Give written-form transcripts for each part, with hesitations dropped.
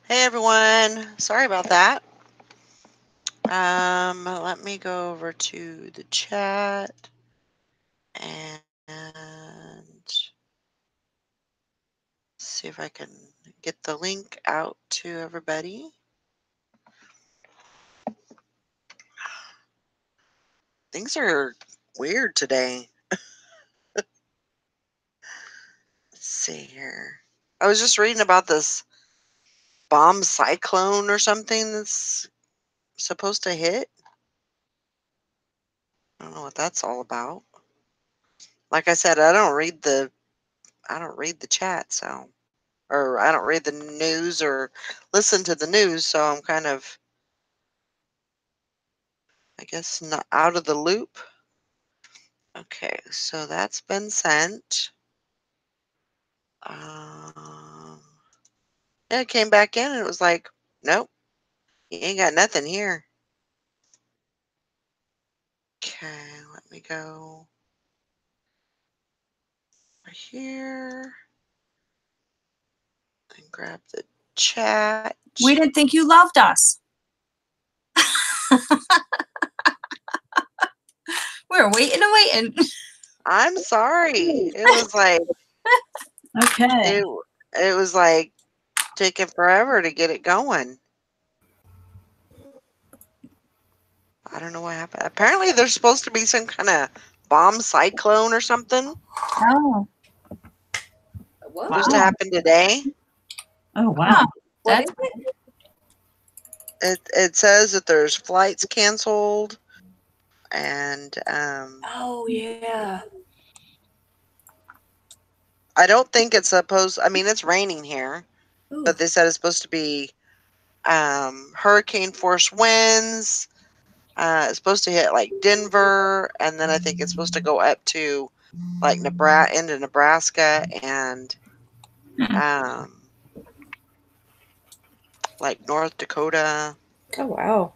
Hey everyone, sorry about that. Let me go over to the chat and see if I can get the link out to everybody. Things are weird today. Let's see here. I was just reading about this bomb cyclone or something that's supposed to hit. I don't know what that's all about. Like I said, I don't read the chat, so or I don't read the news or listen to the news, so I'm kind of, I guess, not out of the loop. Okay, so that's been sent. Um, yeah, it came back in and it was like, nope, you ain't got nothing here. Okay, let me go right here and grab the chat. We didn't think you loved us. We were waiting and waiting. I'm sorry. It was like Okay. it was like taking forever to get it going. I don't know what happened. Apparently, there's supposed to be some kind of bomb cyclone or something. Oh. Supposed to happen today. Oh wow. What That's is it? It says that there's flights canceled, and Oh yeah. I don't think it's supposed. I mean, it's raining here, Ooh. but they said it's supposed to be hurricane force winds. It's supposed to hit like Denver, and then I think it's supposed to go up to like Nebraska into Nebraska and um, like North Dakota. Oh wow.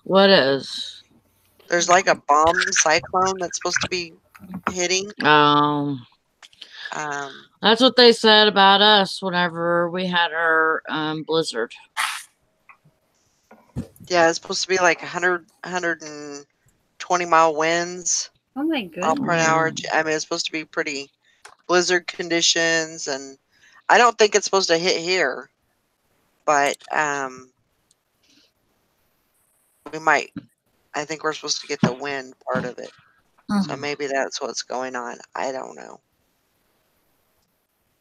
What is? There's like a bomb cyclone that's supposed to be hitting. That's what they said about us whenever we had our blizzard. Yeah, it's supposed to be like 120-mile winds. Oh my All per hour. I mean, it's supposed to be pretty blizzard conditions, and I don't think it's supposed to hit here, but we might. I think we're supposed to get the wind part of it, so maybe that's what's going on. I don't know.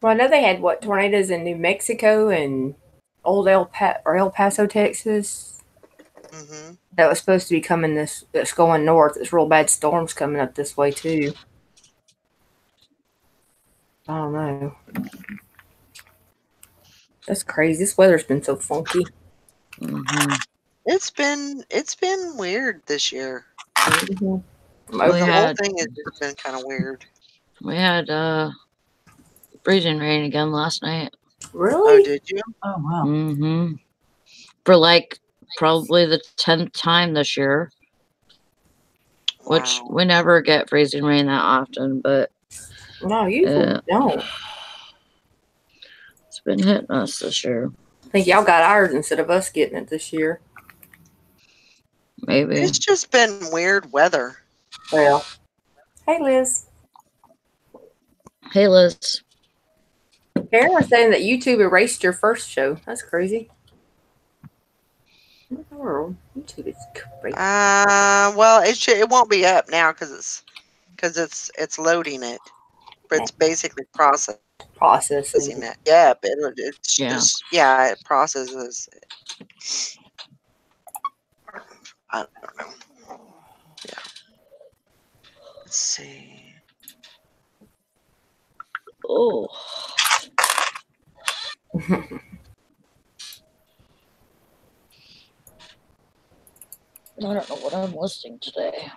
Well, I know they had tornadoes in New Mexico and El Paso, Texas. Mm-hmm. That was supposed to be coming that's going north. It's real bad storms coming up this way too. I don't know. That's crazy. This weather's been so funky. Mm-hmm. It's been weird this year. Mm-hmm. The whole thing has just been kind of weird. We had freezing rain again last night. Really? Oh, did you? Oh wow. Mm-hmm. For like probably the 10th time this year. Wow. Which we never get freezing rain that often, but no, usually don't. It's been hitting us this year. I think y'all got ours instead of us getting it this year. Maybe. It's just been weird weather. Well, hey Liz. Hey Liz. Karen was saying that YouTube erased your first show. That's crazy. Oh, YouTube is crazy. Well, it won't be up now because it's loading it, but it's basically processing it. Yeah, but it's just it processes it. I don't know. Yeah. Let's see. Oh. I don't know what I'm listening today.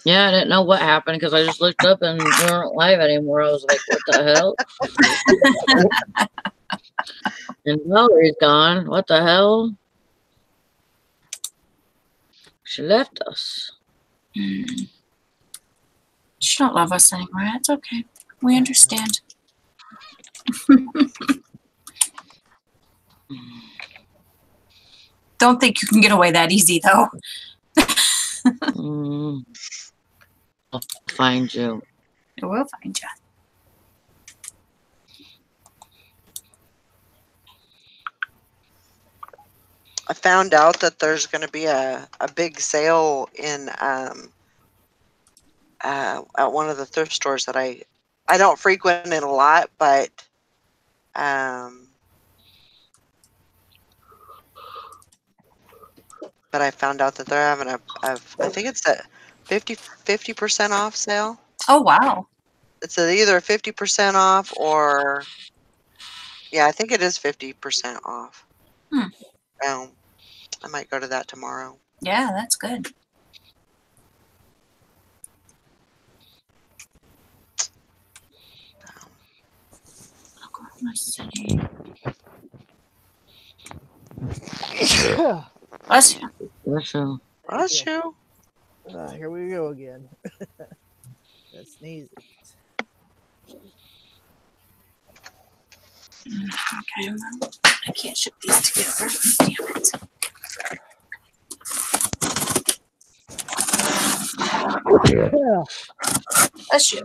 Yeah, I didn't know what happened because I just looked up and we weren't live anymore. I was like, what the hell? And Valerie's gone. What the hell? She left us. She don't love us anymore. That's okay. We understand. Don't think you can get away that easy, though. I'll find you. I will find you. I found out that there's going to be a big sale in at one of the thrift stores that I don't frequent it a lot, but I found out that they're having I think it's a 50% off sale. Oh, wow. It's either 50% off or, yeah, I think it is 50% off. I might go to that tomorrow. Yeah, that's good. Oklahoma City. Bless you. Bless you. Bless you. Here we go again. That's sneezing. Okay, I can't ship these together. Damn it. Bless you.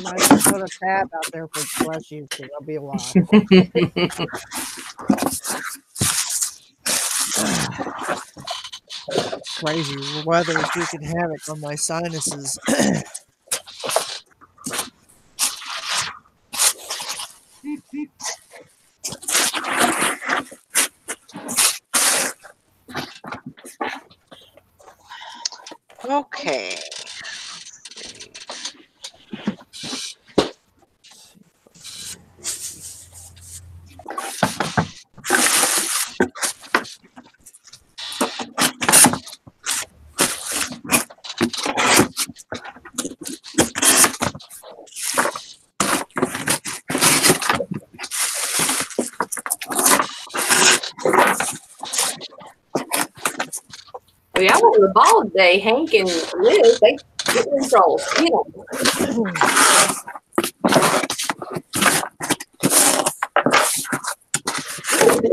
Might as well put a tab out there for bless you, because I'll be a while. Crazy weather is wreaking havoc on my sinuses. Okay. Yeah, I went to the ball today. Hank and Liz, they get control. You know.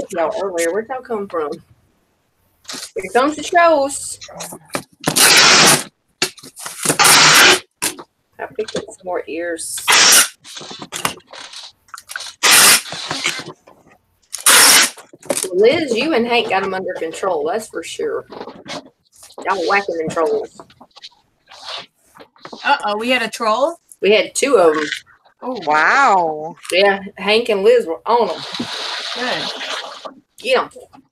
Y'all earlier, where'd y'all come from? Here comes the shows. I picked up some more ears. Liz, you and Hank got them under control, that's for sure. Y'all whacking them trolls. Uh-oh, we had a troll? We had two of them. Oh, wow. Yeah, Hank and Liz were on them. Good. Get them.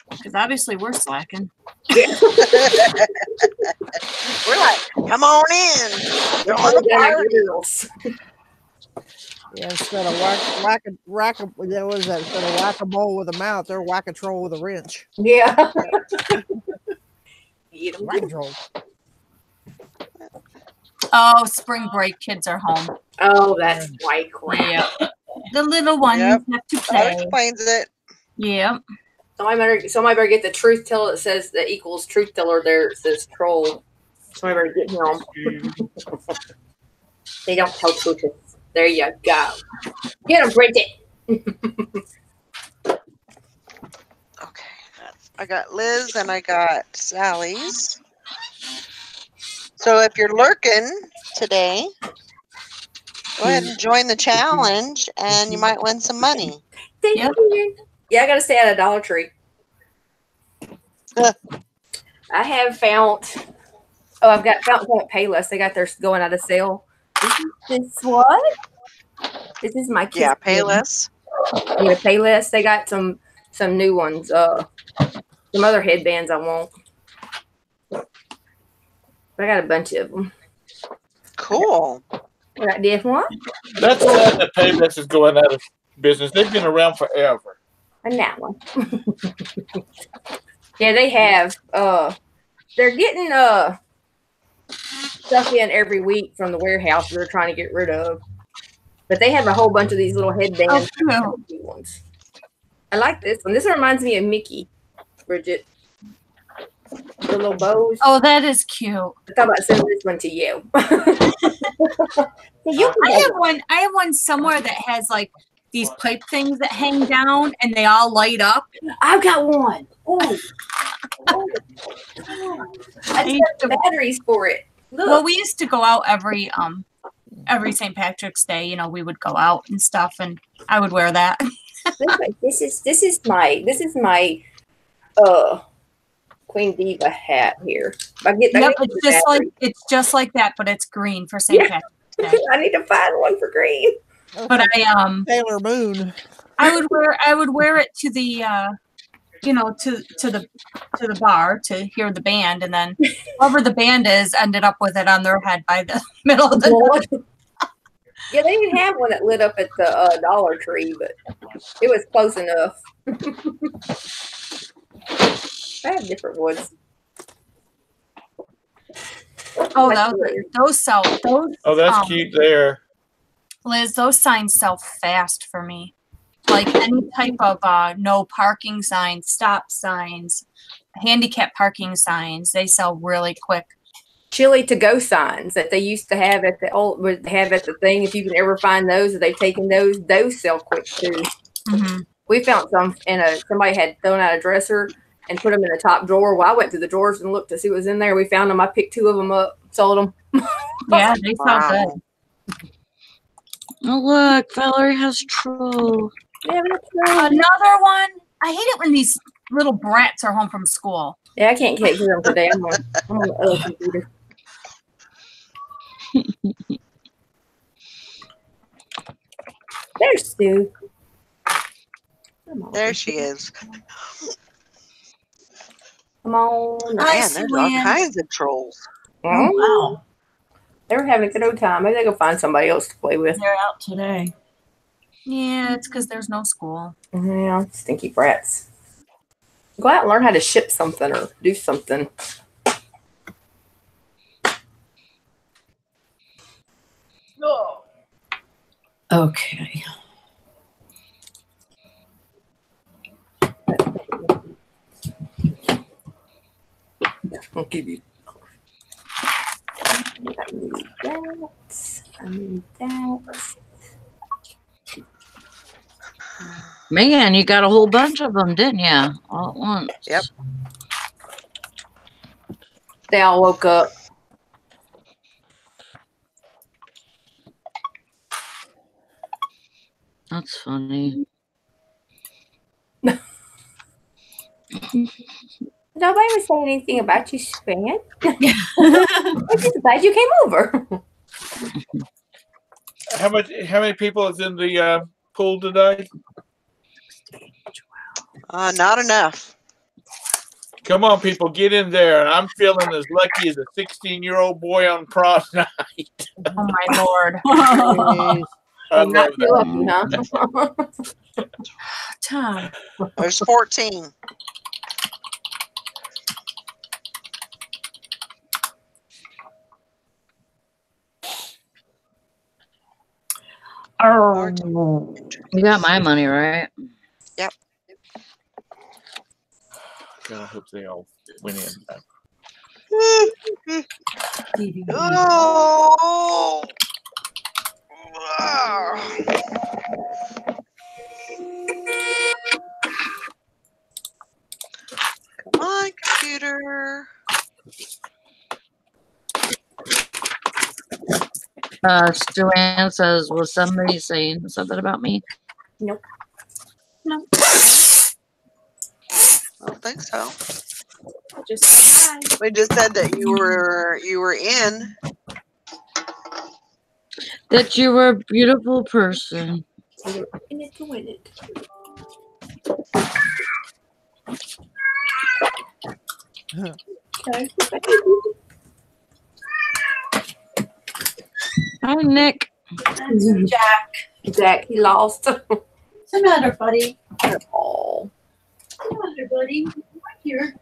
Because obviously we're slacking. We're like, come on in. They're Join all the down party. their girls. Yeah, instead of whack-a-mole with a mouth, they're whack-a-troll with a wrench. Yeah. Get them. Whack-a-troll. Oh, spring break. Kids are home. Oh, that's white crap. Yeah. The little ones Yep. have to That play. explains it. Yep. Somebody better get the truth teller that says that equals truth teller there. It says troll. Somebody better get him. They don't tell truth. There you go. Get them, Bridget. Okay. I got Liz and I got Sally's. So if you're lurking today, go ahead and join the challenge and you might win some money. Yep. Yeah, I got to stay out of Dollar Tree. I have found. Oh, I've got Fountain Point Payless. They got theirs going out of sale. This what? This is my kids. Yeah, Payless. Yeah, Payless. They got some new ones. Some other headbands I want. I got a bunch of them. Cool. I got this one That's sad that Payless is going out of business. They've been around forever. and that one. Yeah, they have. They're getting stuff in every week from the warehouse we were trying to get rid of. But they have a whole bunch of these little headbands. Oh, Ones. I like this one. This reminds me of Mickey, Bridget. The little bows. oh, that is cute. I thought about sending this one to you. You I have one somewhere that has like these pipe things that hang down and they all light up. I've got one. Oh. I just have the batteries for it. Look. Well, we used to go out every St. Patrick's Day. You know, we would go out and stuff, and I would wear that. This is my Queen Diva hat here. It's just like that, but it's green for St. Patrick's Day. I need to find one for green. But Sailor Moon. I would wear it to the to the bar to hear the band, and then whoever the band is ended up with it on their head by the middle of the night. Yeah, they didn't have one that lit up at the Dollar Tree, but it was close enough. I have different ones. Oh, those sell. Those, Oh, that's cute there. Liz, those signs sell fast for me. Like any type of no parking signs, stop signs, handicap parking signs, they sell really quick. Chili to go signs that they used to have at the thing. If you can ever find those, if they've taken those sell quick too. Mm-hmm. We found some somebody had thrown out a dresser and put them in the top drawer. Well, I went to the drawers and looked to see what was in there. We found them. I picked 2 of them up, sold them. Yeah, they sell good. Oh, look, Valerie has troll. Yeah, Another one. I hate it when these little brats are home from school. yeah, I can't get them today. I'm on the other computer. There's Stu. There she is. Come on. Hi, Man, there's all Sue-Ann. kinds of trolls. Oh, Wow. they were having a good old time. Maybe they go find somebody else to play with. They're out today. Yeah, it's because there's no school. Yeah, stinky brats. Go out and learn how to ship something or do something. Okay. I'll give you. I need that. I need that. Man, you got a whole bunch of them, didn't you? All at once. Yep. They all woke up. That's funny. Nobody was saying anything about you, Span. I'm just glad you came over. How many people is in the pool today? Not enough. Come on, people, get in there. I'm feeling as lucky as a 16-year-old boy on prom night. Oh my lord. Jeez. I Not love too that. lucky, huh? Tom. There's 14. You got my money, right? God, I hope they all went in. Oh! Wow. Come on, computer. Joanne says, was somebody saying something about me? Nope. No. I don't think so. Just say hi. We just said that you were in. That you were a beautiful person. In it to win it. Okay. Hi, Nick. Jack, he lost. What's the matter, buddy? Oh. What's the matter, buddy? Right here.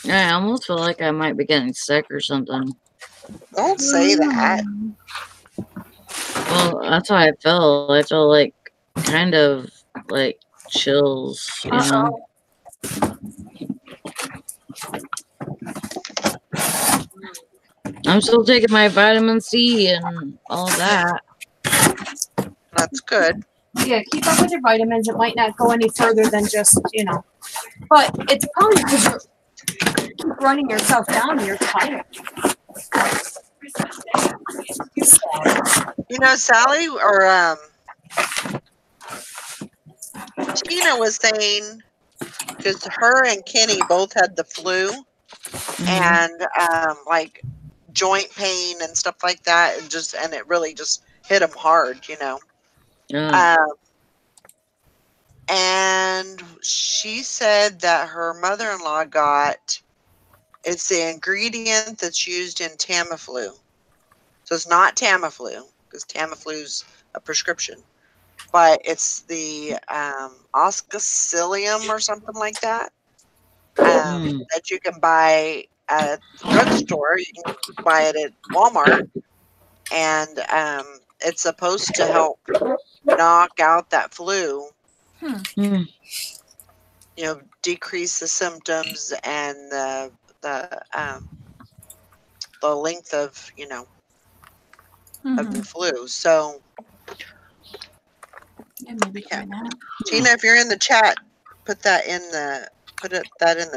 Yeah, I almost feel like I might be getting sick or something. Don't say that. Well, that's how I feel. I feel like kind of like chills, you know. I'm still taking my vitamin C and all that. That's good. Yeah, keep up with your vitamins. It might not go any further than just, but it's probably because you keep running yourself down and you're tired. You know, Sally or Tina was saying, because her and Kenny both had the flu and like joint pain and stuff like that, and it really just hit them hard, you know. Yeah. And she said that her mother-in-law it's the ingredient that's used in Tamiflu. So it's not Tamiflu, because Tamiflu's a prescription, but it's the Oscillum or something like that, that you can buy at the drugstore. You can buy it at Walmart, and it's supposed to help knock out that flu. You know, decrease the symptoms and the length of, you know, of the flu. So maybe try that. Tina, if you're in the chat, put that in the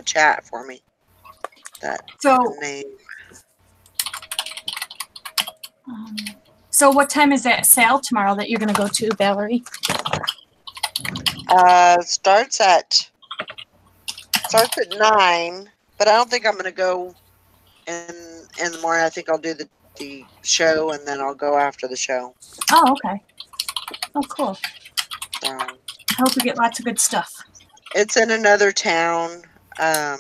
chat for me. That name. So what time is that sale tomorrow that you're going to go to, Valerie? Starts at 9, but I don't think I'm going to go in the morning. I think I'll do the show and then I'll go after the show. Oh, okay. Oh, cool. So, I hope we get lots of good stuff. It's in another town. Yeah.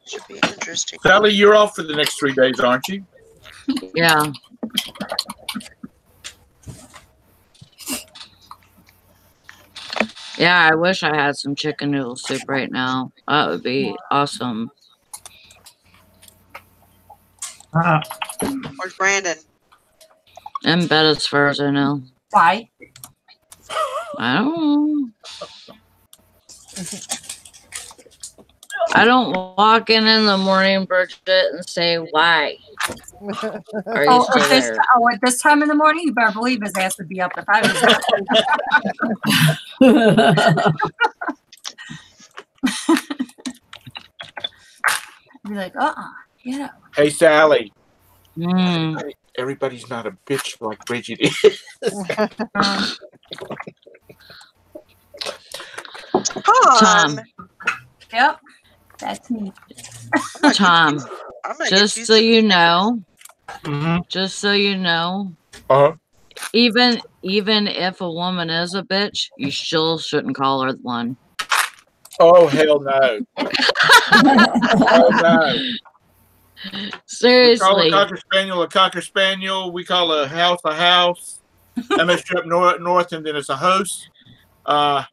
Should be interesting. Sally, you're off for the next 3 days, aren't you? Yeah. Yeah, I wish I had some chicken noodle soup right now. That would be awesome. Where's Brandon? In bed as far as I know. Why? I don't know. I don't walk in the morning, Bridget, and say, why? Are you still there? At this time in the morning, you better believe his ass would be up if I was I'd be like, get up. Hey, Sally. Mm. Everybody's not a bitch like Bridget is. Tom. Yep, that's me. Tom, just so you know, even if a woman is a bitch, you still shouldn't call her one. Oh, hell no. Hell no. Seriously. We call a Cocker Spaniel a Cocker Spaniel. We call a house a house. I messed you up north, and then it's a host. I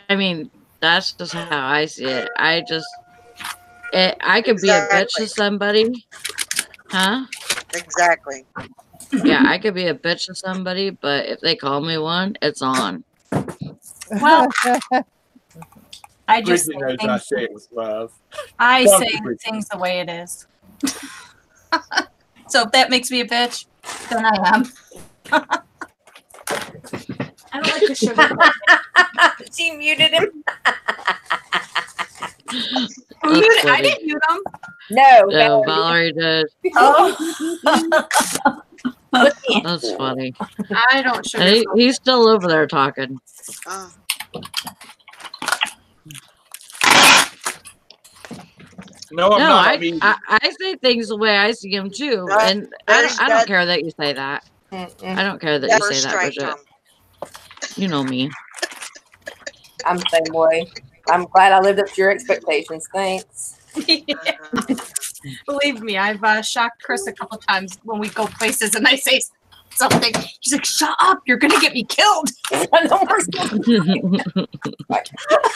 mean, that's just how I see it. I could be a bitch to somebody. Huh? Exactly. Yeah, I could be a bitch to somebody, but if they call me one, it's on. Well, I just say I say it with love. I say things the way it is. So if that makes me a bitch, then I am. I don't like the sugar. She muted him. I didn't mute him. No. Valerie did. Oh. That's funny. I don't And sugar. he's still over there talking. Oh. No, I'm No, not. I mean, I say things the way I see them too, No, and I there's don't that- care that you say that. I don't care that you First say that, strike, Bridget. Tom. You know me. I'm the same way. I'm glad I lived up to your expectations. Thanks. Believe me, I've shocked Chris a couple times when we go places and I say something. He's like, "Shut up! You're gonna get me killed." Learn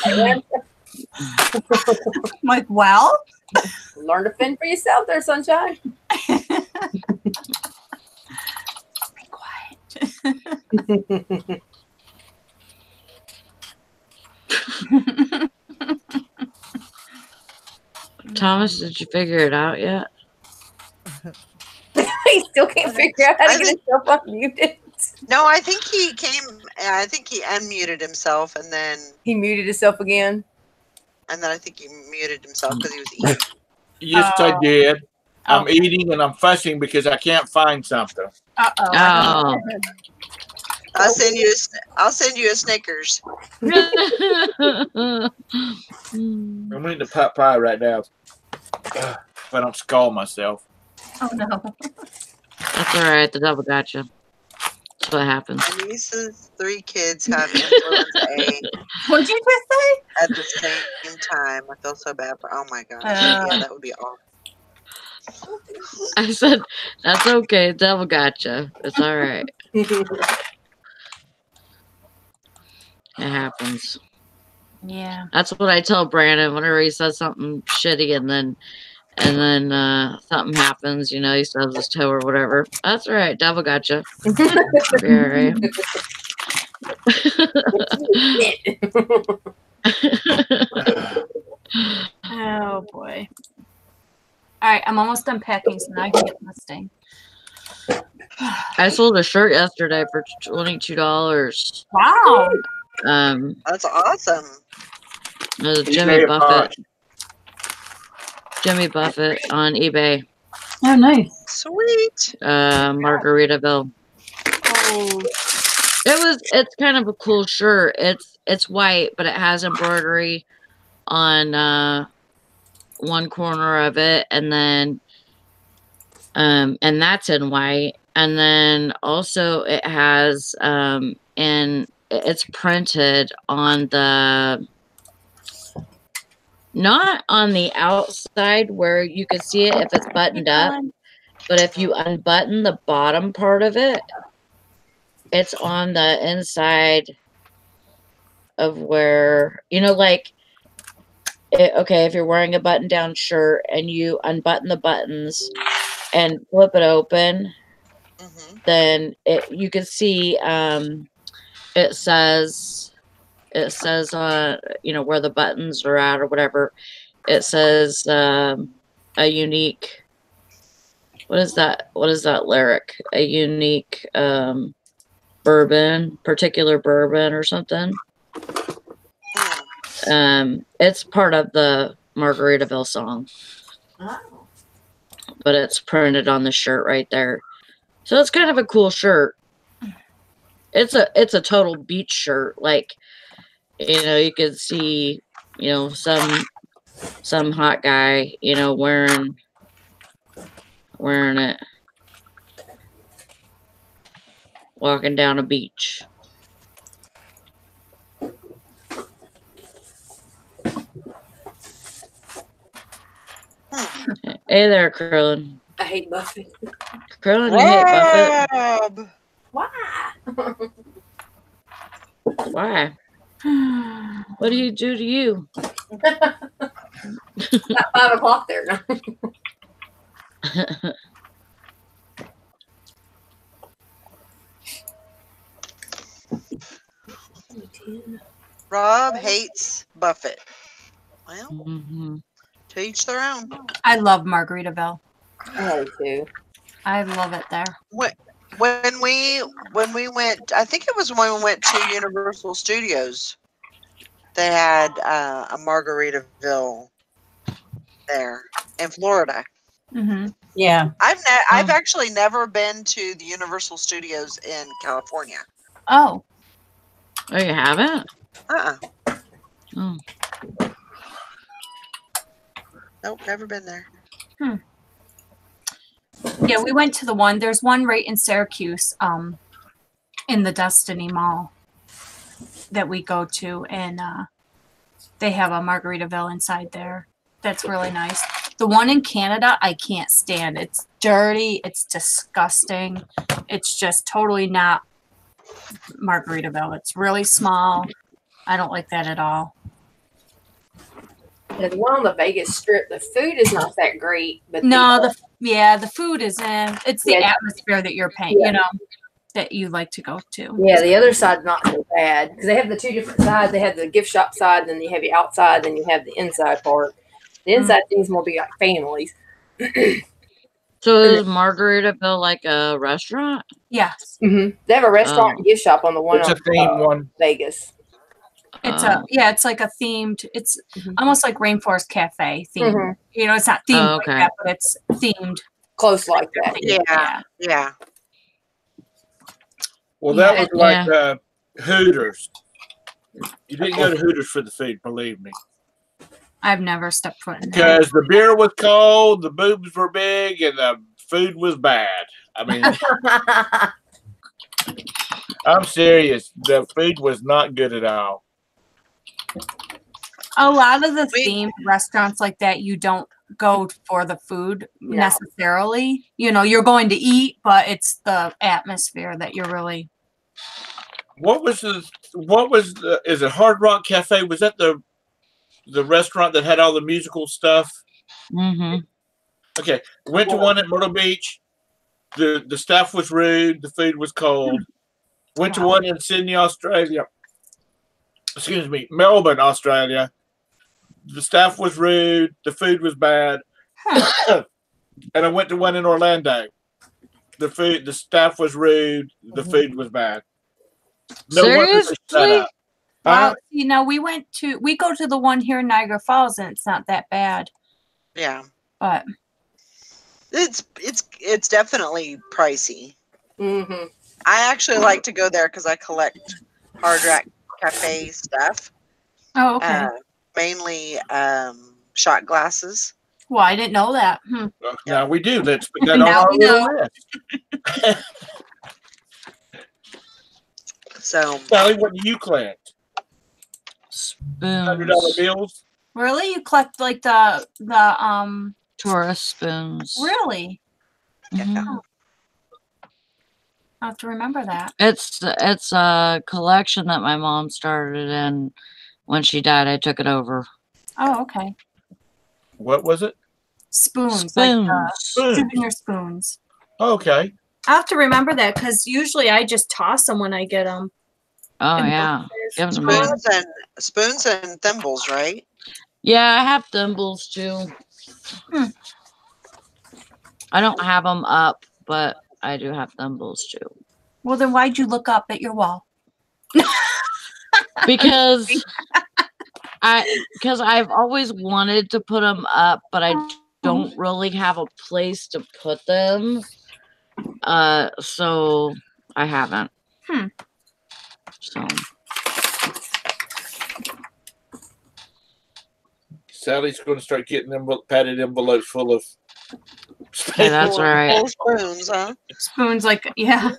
I'm like, well, to fend for yourself there, sunshine. be quiet. Thomas, did you figure it out yet? He still can't figure out how to I get think- himself unmuted. No, I think he came. I think he unmuted himself, and then He muted himself again. I think he muted himself because he was eating. yes, I did. I'm Oh. eating and I'm fussing because I can't find something. Uh-oh. Oh. I'll send you. I'll send you a Snickers. I'm eating a pot pie right now. If I don't scald myself. Oh no. That's all right. The devil got you. That's what happens. My niece's 3 kids have influenza A What'd you just say? at the same time. I feel so bad for. Oh my gosh. Yeah, that would be awful. I said, that's okay. The devil got you. It's all right. It happens. Yeah. That's what I tell Brandon whenever he says something shitty and then something happens, you know, he stubs his toe or whatever. That's all right. Devil got you. Be all right. Oh boy. All right, I'm almost done packing, so now I can get this thing. I sold a shirt yesterday for $22. Wow. That's awesome. It was He Jimmy made a Buffett. Jimmy Buffett on eBay. Oh, nice. Sweet. Margaritaville. Oh, It's kind of a cool shirt. It's white, but it has embroidery on one corner of it, and then and that's in white. And then also it has and it's printed on the, not on the outside where you can see it if it's buttoned up, but if you unbutton the bottom part of it, it's on the inside of where, you know, like, okay, if you're wearing a button down shirt and you unbutton the buttons and flip it open, then you can see it says you know, where the buttons are at or whatever. It says a unique, what is that lyric? A unique particular bourbon or something. It's part of the Margaritaville song. Oh. But it's printed on the shirt right there. So it's kind of a cool shirt. It's a total beach shirt. Like, you know, you could see, you know, some hot guy, you know, wearing it, walking down a beach. Hey there, Krillin. I hate Buffett. Krillin, you hate Buffett? Rob. Why? Why? What do you do to you? It's not 5 o'clock there. No. Rob hates Buffett. Well, Mm-hmm. to each their own. I love Margaritaville. I do too. I love it there. When we went, I think it was when we went to Universal Studios. They had a Margaritaville there, in Florida. Mm-hmm. Yeah. I've actually never been to the Universal Studios in California. Oh, Oh, you haven't? Uh-uh. Oh. Nope, never been there. yeah, we went to the one. There's one right in Syracuse, in the Destiny Mall that we go to, and they have a Margaritaville inside there. That's really nice. The one in Canada, I can't stand. It's dirty. It's disgusting. It's just totally not Margaritaville. It's really small. I don't like that at all. The one on the Vegas Strip, the food is not that great, but No, the food is in. It's the Yeah. atmosphere that you're paying. Yeah. You know, that you like to go to. yeah, the other side's not so bad because they have the two different sides. They have the gift shop side, and then you have the outside, then you have the inside part. The inside seems more be like families. So is Margaritaville like a restaurant? Yes, Mm-hmm. They have a restaurant and gift shop on the one It's a on theme one. Vegas. it's Oh. it's like a themed. It's Mhm. almost like Rainforest Cafe themed. Mhm. You know, it's not themed Oh, like okay. that, but it's themed. Close like that. Yeah. Yeah. Well, that Yeah. was like Hooters. You didn't go to Hooters for the food, believe me. I've never stepped foot in there. Because the beer was cold, the boobs were big, and the food was bad. I mean, I'm serious. The food was not good at all. A lot of the We- themed restaurants like that, you don't go for the food No. necessarily. You know, you're going to eat, but it's the atmosphere that you're really. Is it Hard Rock Cafe? Was that the restaurant that had all the musical stuff? Mm-hmm. Okay. Went to one at Myrtle Beach. The staff was rude, the food was cold. Went to one in Sydney, Australia. Excuse me, Melbourne, Australia. The staff was rude, the food was bad. And I went to one in Orlando. The staff was rude, the food was bad. No wonder they shut Seriously? up. Wow. You know, we go to the one here in Niagara Falls, and it's not that bad. Yeah. But It's definitely pricey. Mm-hmm. I actually like to go there because I collect Hard Rock Cafe stuff. oh, okay. Mainly shot glasses. Well, I didn't know that. Now we do. Let's put that on Now our we little know. list. So Sally, what do you collect? $100 Spoons. bills? Really, you collect like the Tourist spoons. really? Mhm. I have to remember that. It's a collection that my mom started, and when she died, I took it over. Oh, okay. What was it? Spoons, like Spoons. souvenir spoons. Okay. I have to remember that because usually I just toss them when I get them. Oh yeah, give them to me. spoons and thimbles, right? Yeah, I have thimbles too. I don't have them up, but I do have thimbles too. Well, then why'd you look up at your wall? Because I've always wanted to put them up, but I don't really have a place to put them. So I haven't. So Sally's going to start getting them padded envelopes full of. yeah, that's all right. Full spoons, huh? Spoons, like yeah.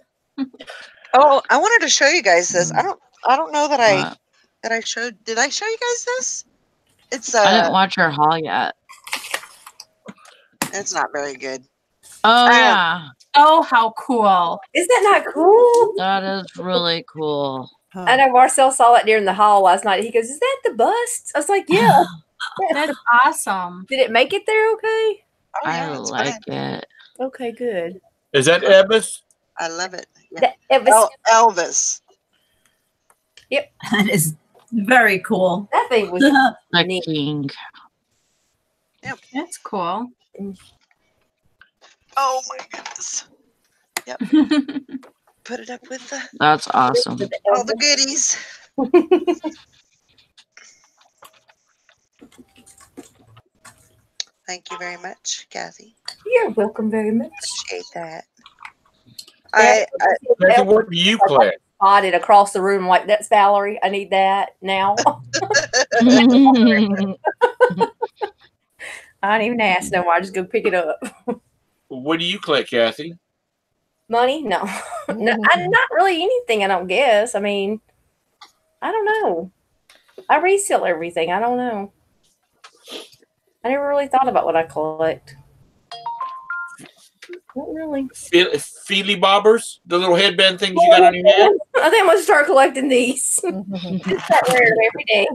Oh, I wanted to show you guys this. I don't know that What? I showed. Did I show you guys this? It's I didn't watch your haul yet. it's not very good. Oh yeah, Oh, how cool! Is that not cool? that is really cool. Huh. I know Marcel saw it during the hall last night. He goes, "Is that the bust?" I was like, "Yeah." That's awesome. Did it make it there? Okay. Oh, yeah, I it's like fine. it. Okay, good. Is that Ebus? I love it. Yeah. It was, Elvis. That is very cool. that thing was The neat. king. That's cool. Oh my goodness. Yep. Put it up with That's awesome. all the goodies. Thank you very much, Kathy. You're welcome very much. Appreciate that. Yeah, Kathy, what do you collect? spotted across the room like that's Valerie. I need that now. I don't even ask no more. I just go pick it up. What do you collect, Kathy? Money? No. No, I'm not really anything, I don't guess. I mean, I don't know. I resell everything. I don't know. I never really thought about what I collect. Not really. Feely bobbers? The little headband things you got on your head? I think I'm going to start collecting these. Start wearing them every day.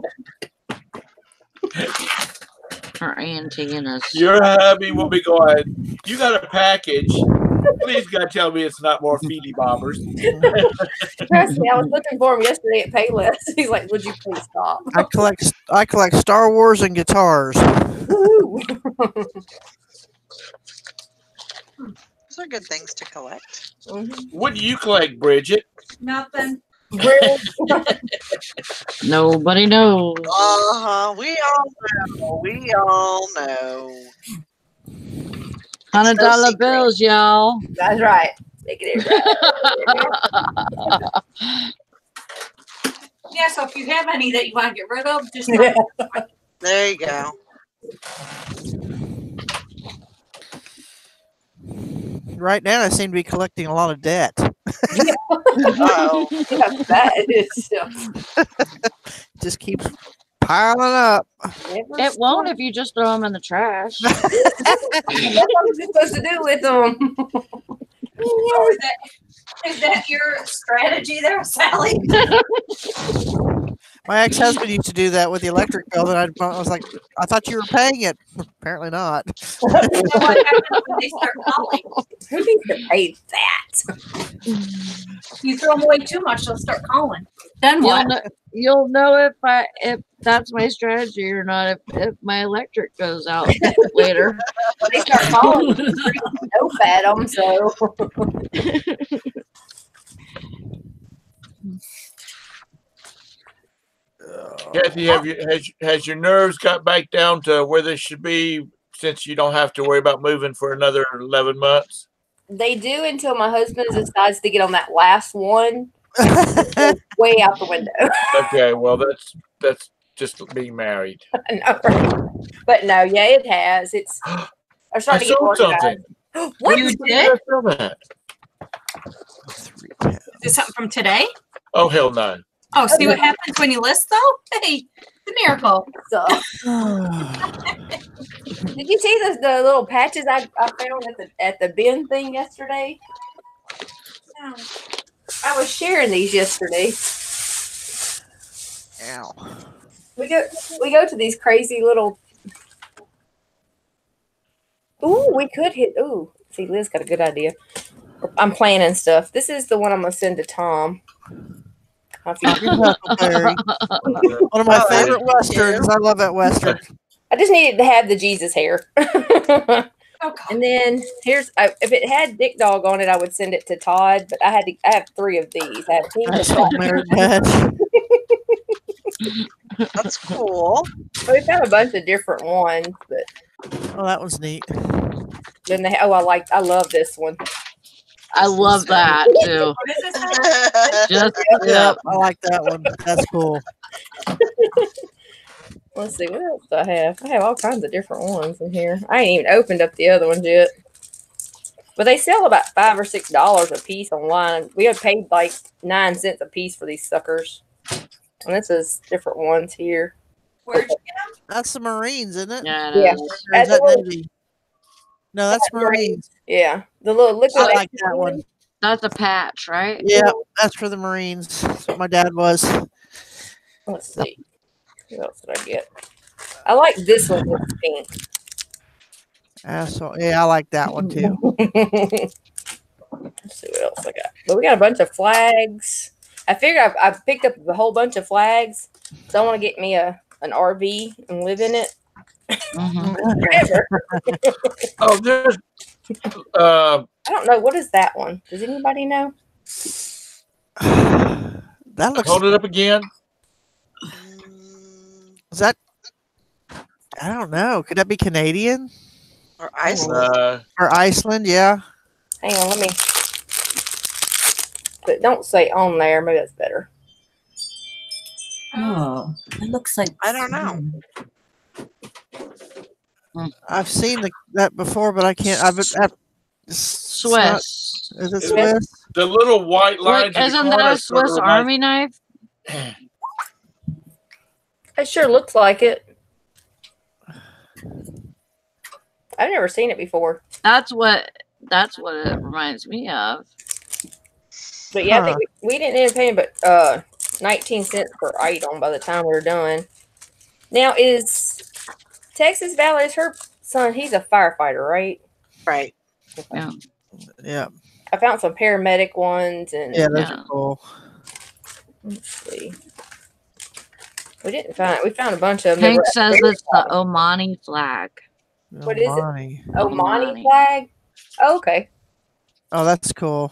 Her auntie and us. Your hubby will be going, you got a package. Please God tell me it's not more Feely bobbers. Trust me, I was looking for them yesterday at Payless. He's like, would you please stop? I collect Star Wars and guitars. Woo. Those are good things to collect. What do you collect, Bridget? Nothing. Nobody knows. We all know. We all know. $100 secret. bills, y'all. That's right. Make it right. Yeah, so if you have any that you want to get rid of, just There you go. Right now, I seem to be collecting a lot of debt. Uh-oh. Yeah, that is Just keeps piling up. It won't if you just throw them in the trash. That's what you're supposed to do with them. Oh, is that your strategy there, Sally? My ex-husband used to do that with the electric bill, and I was like, I thought you were paying it. Apparently not. So what happens when they start calling? Who needs to pay that? You throw them away too much, they'll start calling. Then what? You'll know if that's my strategy or not if my electric goes out later. They start calling. No fat them, so. Kathy, has your nerves got back down to where they should be since you don't have to worry about moving for another 11 months? They do until my husband decides to get on that last one. Way out the window. Okay, well that's just being married. No, but no, yeah, it has. It's. I'm I starting to get sold something. What? You Did did? I sell that? Is this something from today? Oh hell no! Oh, see what happens when you list though? Hey, it's a miracle. So, did you see the little patches I found at the bin thing yesterday? I was sharing these yesterday. Ow. We go to these crazy little. Ooh, we could hit. Ooh, see, Liz got a good idea. I'm planning stuff. This is the one I'm gonna send to Tom. Huckleberry. One of my favorite westerns. I love that western. I just needed to have the Jesus hair. Oh, God. And then here's if it had Dick Dog on it, I would send it to Todd. But I have 3 of these. I have Team That's all merit badge. That's cool. We've got a bunch of different ones, but Oh, that was neat. then I love this one. I love that too. What is this? Just Yep, I like that one. That's cool. Let's see what else do I have. I have all kinds of different ones in here. I ain't even opened up the other ones yet. But they sell about $5 or $6 a piece online. We have paid like 9 cents a piece for these suckers. And this is different ones here. Where'd you get them? That's the Marines, isn't it? yeah. Yeah. Or is That's that the one- Navy? No, that's Marines. Yeah, the little liquid. I like that one. That's a patch, right? Yeah, that's for the Marines. That's what my dad was. Let's see. What else did I get? I like this one with pink. So, yeah, I like that one too. Let's see what else I got. But we got a bunch of flags. I figure I picked up a whole bunch of flags. So I want to get me an RV and live in it Mhm. forever. Oh, there's I don't know. What is that one? Does anybody know? That looks. hold it up again. Is that I don't know. Could that be Canadian Or Iceland. or Iceland? Yeah. Hang on, let me. But don't say on there. Maybe that's better. Oh, it looks like. I don't know. I've seen that before, but I can't. Swiss. Is it Swiss? The little white lines. Look, isn't that a Swiss Army knife? It sure looks like it. I've never seen it before. That's what it reminds me of. But yeah, I think we didn't end up paying but 19 cents per item by the time we were done. Now is Texas Valley, is her son, he's a firefighter, right? Right. Yeah. Yeah. I found some paramedic ones and Yeah, those are cool. let's see. We found a bunch of them. Hank says it's the Omani flag. What is it? Omani. Omani flag? Oh, okay. Oh, that's cool.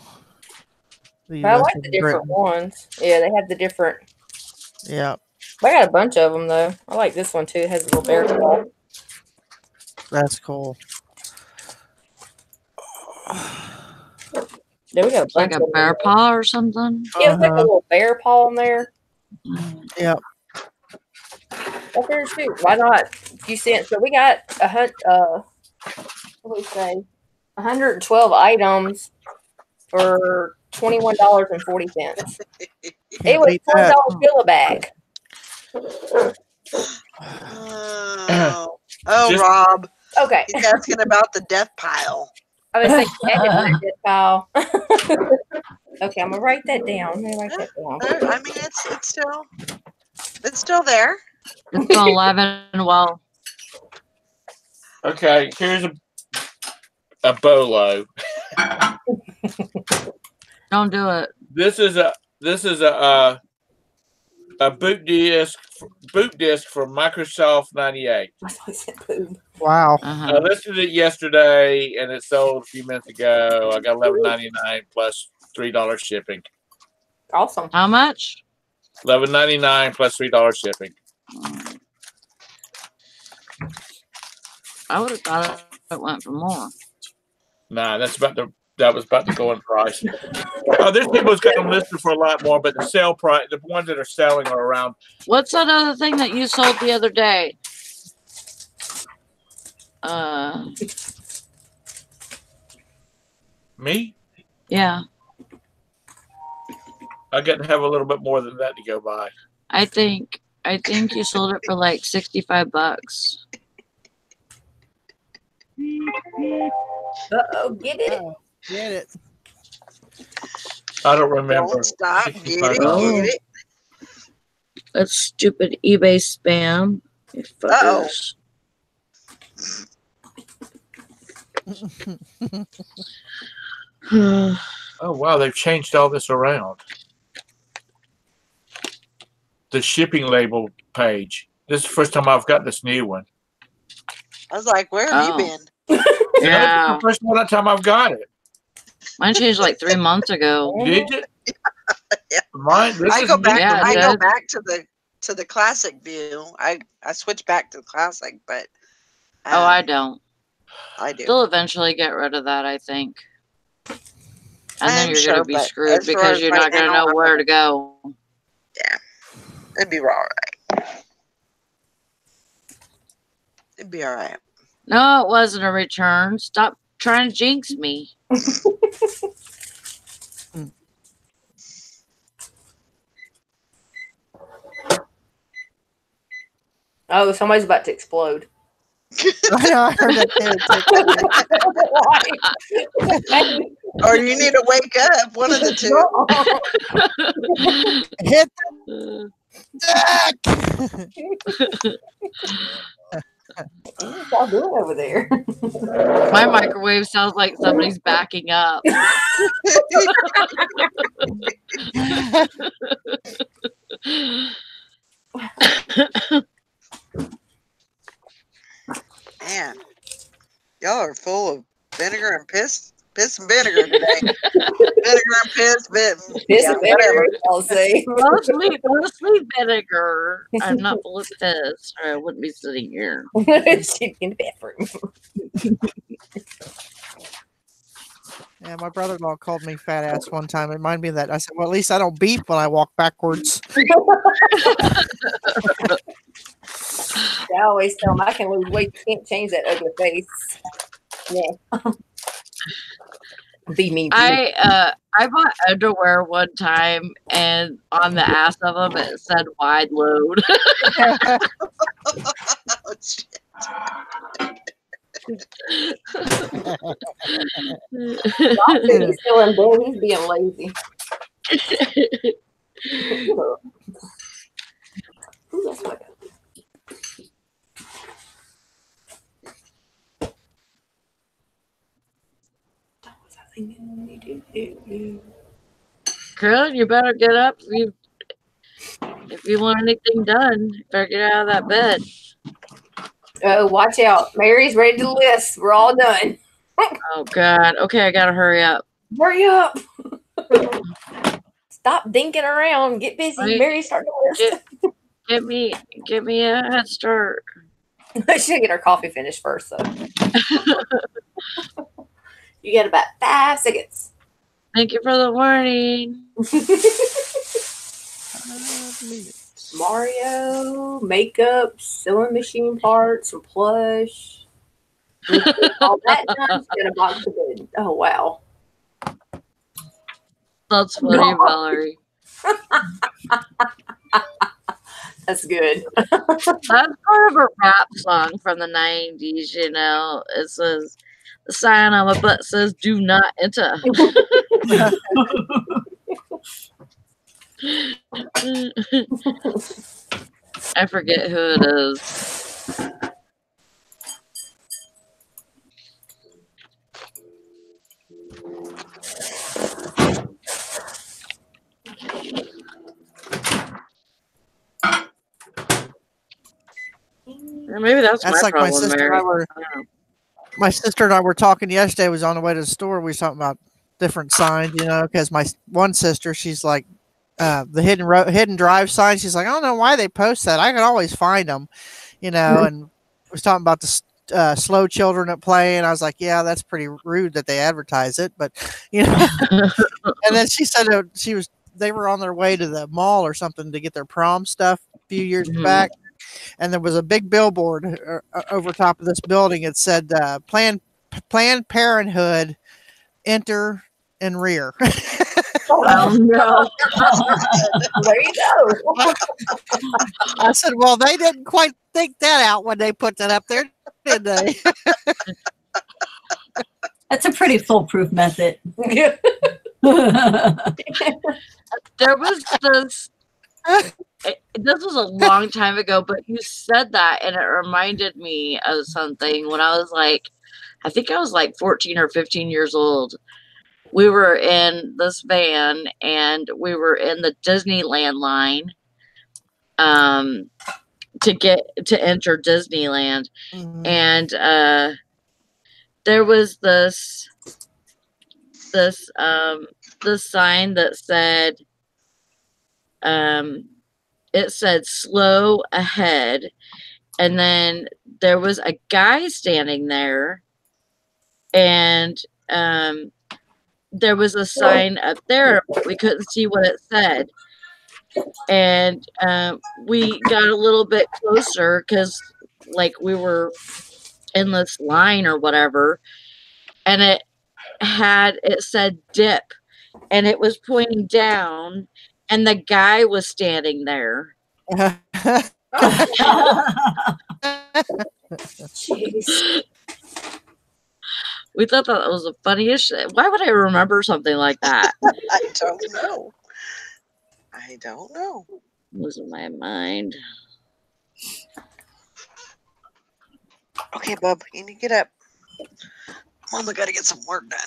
I like the different ones. Yeah, they have the different. Yeah. I got a bunch of them though. I like this one too. It has a little bear claw. That's cool. Yeah, we got a Like bunch a of bear them. paw or something. Yeah, it's like a little bear paw in there. Yep. Up there too. Why not? You see it. So we got what do we say? 112 items for $21.40. It was Beat that. $4 bill a bag. Oh, Rob. Okay. He's asking about the death pile. I was like, that pile. Okay, I'm gonna write that down. Let me write that down. I mean, it's still there. It's 11. Well, Okay, here's a bolo. don't do it. This is a boot disc from Microsoft 98. Wow. I listed it yesterday and it sold a few minutes ago. I got $11.99 plus $3 shipping. Awesome. How much? $11.99 plus $3 shipping. I would have thought it went for more. Nah, that was about the going price. There's people who's got them listed for a lot more, but the sale price, the ones that are selling are around. What's that other thing that you sold the other day? Me? Yeah. I get to have a little bit more than that to go by. I think you sold it for like $65. Uh-oh, get it. Get it. I don't remember. Don't stop. Get it. $65. Get it. That's stupid eBay spam. You Uh-oh. fuckers. Oh wow, they've changed all this around. The shipping label page. This is the first time I've got this new one. I was like, where have you been? Yeah, this is the first time I've got it. Mine changed like 3 months ago. Did you? Yeah. Mine. I go back. Yeah, I go Dad. back to the classic view. I switch back to the classic, but I don't. I do. They'll eventually get rid of that, I think. And then I'm you're sure, going to be but screwed as far because as you're right not going to now, know where to go. Yeah, it'd be all right. It'd be all right. No, it wasn't a return. Stop trying to jinx me. Oh, somebody's about to explode. I know, I heard that too. Or you need to wake up. One of the two. Hit Uh, the deck. What's y'all doing over there? My microwave sounds like somebody's backing up. Man, y'all are full of vinegar and piss. piss and vinegar today. Vinegar and piss, Piss and whatever. vinegar, I'll say. Mostly vinegar. I'm not full of piss, or I wouldn't be sitting here. She's in the bathroom. Yeah, my brother-in-law called me fat ass one time. It reminded me of that. I said, well, at least I don't beep when I walk backwards. I always tell them I can lose weight. You can't change that ugly face. Yeah. Be mean. I bought underwear one time, and on the ass of them it said wide load. Oh, shit. He's still in bed. He's being lazy. That's what Girl, you better get up if you want anything done. You better get out of that bed. Oh, watch out. Mary's ready to list. We're all done. Oh God. Okay, I gotta hurry up. Hurry up. Stop dinking around. Get busy. Right. Mary's starting to list. Get me a head start. I should get our coffee finished first, though. You got about 5 seconds. Thank you for the warning. Mario, makeup, sewing machine parts, some plush. All that done, get a box of good. Oh, wow. That's funny, Valerie. That's good. That's part of a rap song from the 90s, you know. It says, the sign on my butt says, do not enter. I forget who it is. Or maybe that's my like problem, my sister Mary. and I were. My sister and I were talking yesterday. Was on the way to the store. We were talking about different signs, you know, because my one sister, she's like the hidden drive sign. She's like, I don't know why they post that. I can always find them, you know. And was talking about the slow children at play, and I was like, yeah, that's pretty rude that they advertise it, but you know. And then she said they were on their way to the mall or something to get their prom stuff a few years back. And there was a big billboard over top of this building. It said, Planned Parenthood, enter and rear. Oh, no. There you go. I said, well, they didn't quite think that out when they put that up there, did they? That's a pretty foolproof method. There was this. This was a long time ago, but you said that, and it reminded me of something when I was like, I think I was like 14 or 15 years old. We were in this van, and we were in the Disneyland line to enter Disneyland. Mm-hmm. And there was this sign that said, it said slow ahead, and then there was a guy standing there, and there was a sign up there, but we couldn't see what it said. And we got a little bit closer because like we were in this line or whatever, and it said dip, and it was pointing down, and the guy was standing there. Jeez. We thought that was the funniest shit. Why would I remember something like that? I don't know. I don't know. Losing my mind. Okay, bub, you need to get up. Mama got to get some work done.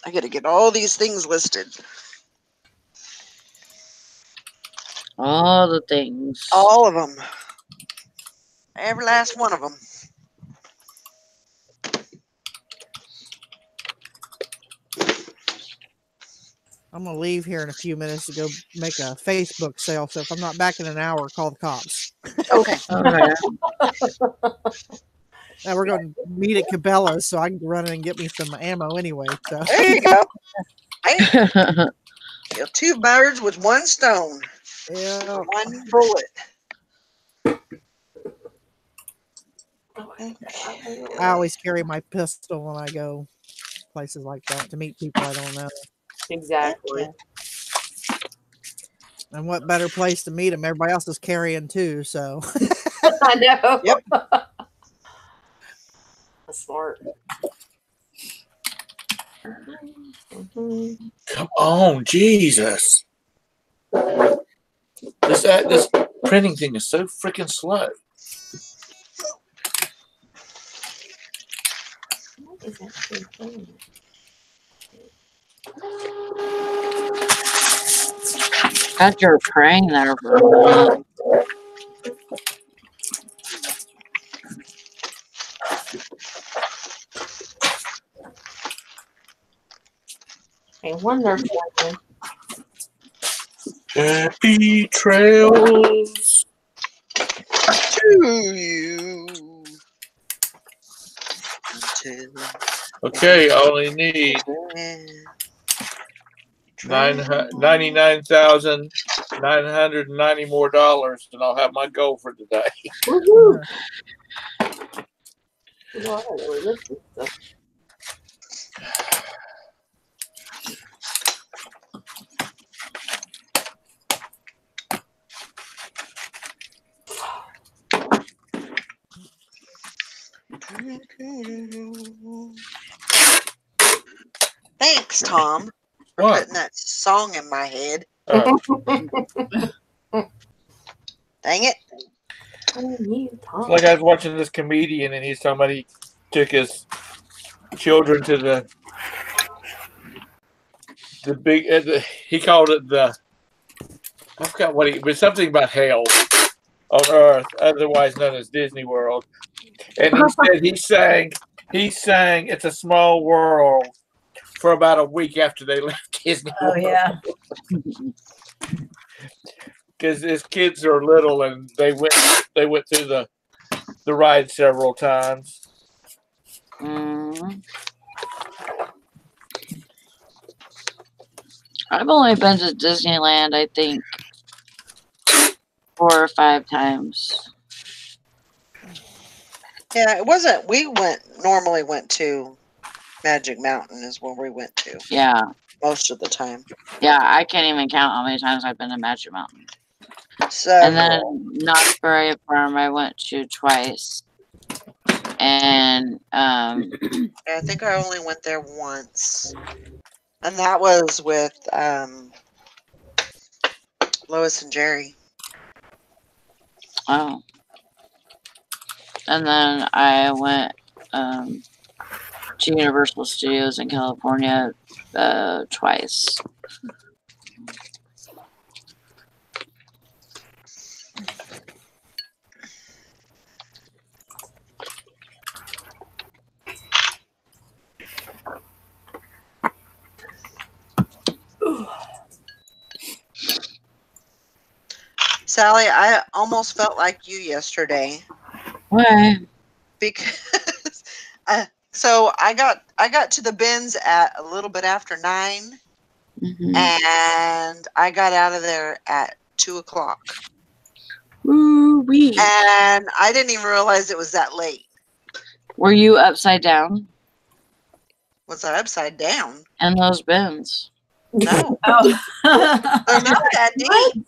I got to get all these things listed. All the things. All of them. Every last one of them. I'm gonna leave here in a few minutes to go make a Facebook sale. So if I'm not back in an hour, call the cops. Okay. Okay. Now we're going to meet at Cabela's, so I can run in and get me some ammo anyway. So There you go. Hey, kill two birds with one stone. yeah, One bullet. I always carry my pistol when I go places like that to meet people I don't know. Exactly. And what better place to meet them? Everybody else is carrying too, so I know. Yep. That's smart. Come on, Jesus. This printing thing is so freaking slow. What is actually playing? God, you're praying there for a minute. I wonder if Happy trails. To you. Until Okay, I only need then. 99,990 more dollars, and I'll have my goal for today. woohoo! Well, I don't know where this is, so. Thanks, Tom, for What? putting that song in my head. Uh, Dang it. it's like I was watching this comedian, and he's talking about he took his children to the big. He called it the. I forgot what but something about hell on Earth, otherwise known as Disney World. And he said he sang "It's a Small World" for about a week after they left Disney Oh World. yeah. Because his kids are little, and they went through the ride several times. Mm. I've only been to Disneyland, I think, 4 or 5 times. Yeah, it wasn't. We normally went to Magic Mountain is where we went to Yeah. most of the time. Yeah, I can't even count how many times I've been to Magic Mountain. So And then Knott's Berry Farm I went to twice. And I think I only went there once, and that was with Lois and Jerry. oh. And then I went to Universal Studios in California twice. Sally, I almost felt like you yesterday Why? because so I got to the bins at a little bit after 9, Mm-hmm. and I got out of there at 2:00, Woo-wee. and I didn't even realize it was that late. Were you upside down Was I upside down? in those bins? No, Oh. they're not that deep.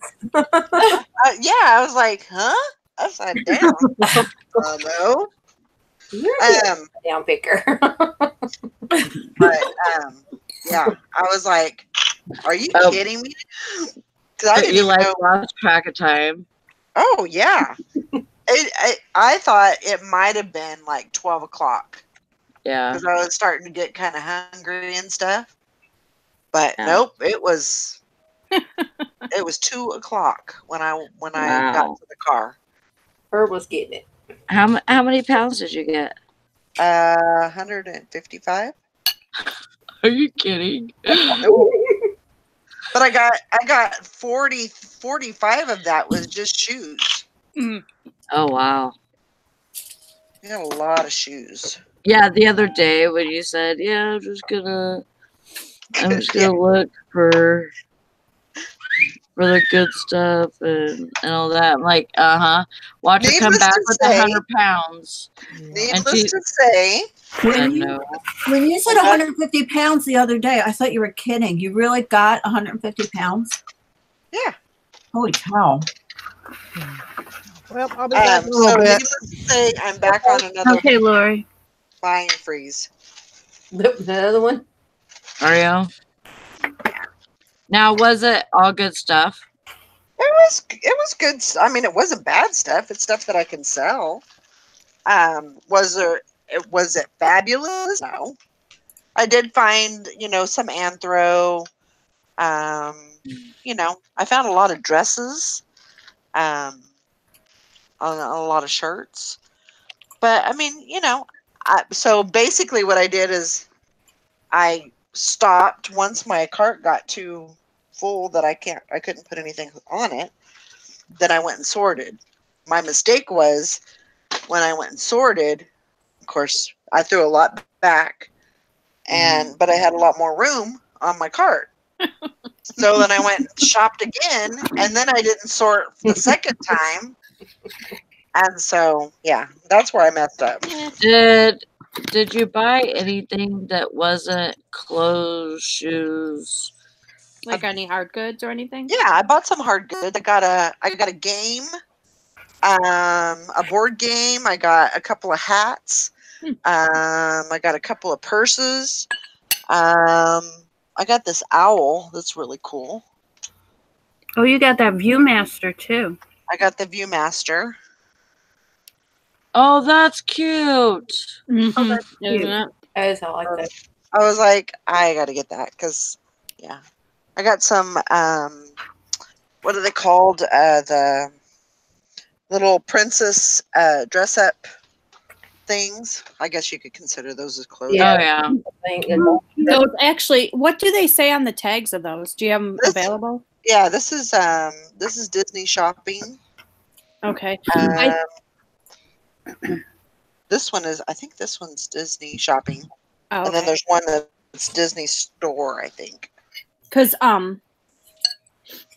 Yeah, I was like, huh? Upside down? No. You're a Um, down picker. but yeah, I was like, are you Oh. kidding me? Because I didn't You even like know. lost track of time. Oh yeah, I thought it might have been like 12:00 Yeah. because I was starting to get kind of hungry and stuff. But Yeah. nope, it was 2:00 when I Wow. got to the car. Herb was getting it. How many pounds did you get? 155. Are you kidding? Nope. But I got 45 of that was just shoes. Oh wow. I got a lot of shoes. Yeah, the other day when you said, "Yeah, I'm just gonna look for the good stuff and all that," I'm like, watch her come Needless back to with say- 100 pounds. Needless to say, When you, No. when you said 150 pounds the other day, I thought you were kidding. You really got 150 pounds? yeah. Holy cow. Well, I'll be back in a So little bit. needless to say, I'm back on another Okay, Lori. buying freeze. The other one? Are you? Now, was it all good stuff? It was good. I mean, it wasn't bad stuff. It's stuff that I can sell. Was it fabulous? No. I did find, some anthro. I found a lot of dresses. On a lot of shirts. But I mean, so basically what I did is I stopped once my cart got too full that I couldn't put anything on it. Then I went and sorted. My mistake was when I went and sorted, of course, I threw a lot back, but I had a lot more room on my cart. So then I went and shopped again, and then I didn't sort the second time. And so, yeah, that's where I messed up. Did you buy anything that wasn't clothes, shoes? Like any hard goods or anything? Yeah, I bought some hard goods. I got a game, a board game. I got a couple of hats. I got a couple of purses. I got this owl that's really cool. Oh, you got that Viewmaster too. I got the Viewmaster. Oh, that's cute. Mm-hmm. that's cute. Isn't it? That is how I like that. I was like, I got to get that because, yeah. I got some, what are they called? The little princess dress up things. I guess you could consider those as clothes. Yeah. Oh yeah. Thing. So actually, what do they say on the tags of those? Do you have them available? Yeah, this is Disney shopping. Okay. This one is, I think this one's Disney shopping. Oh, And then there's one that's Disney store, I think. because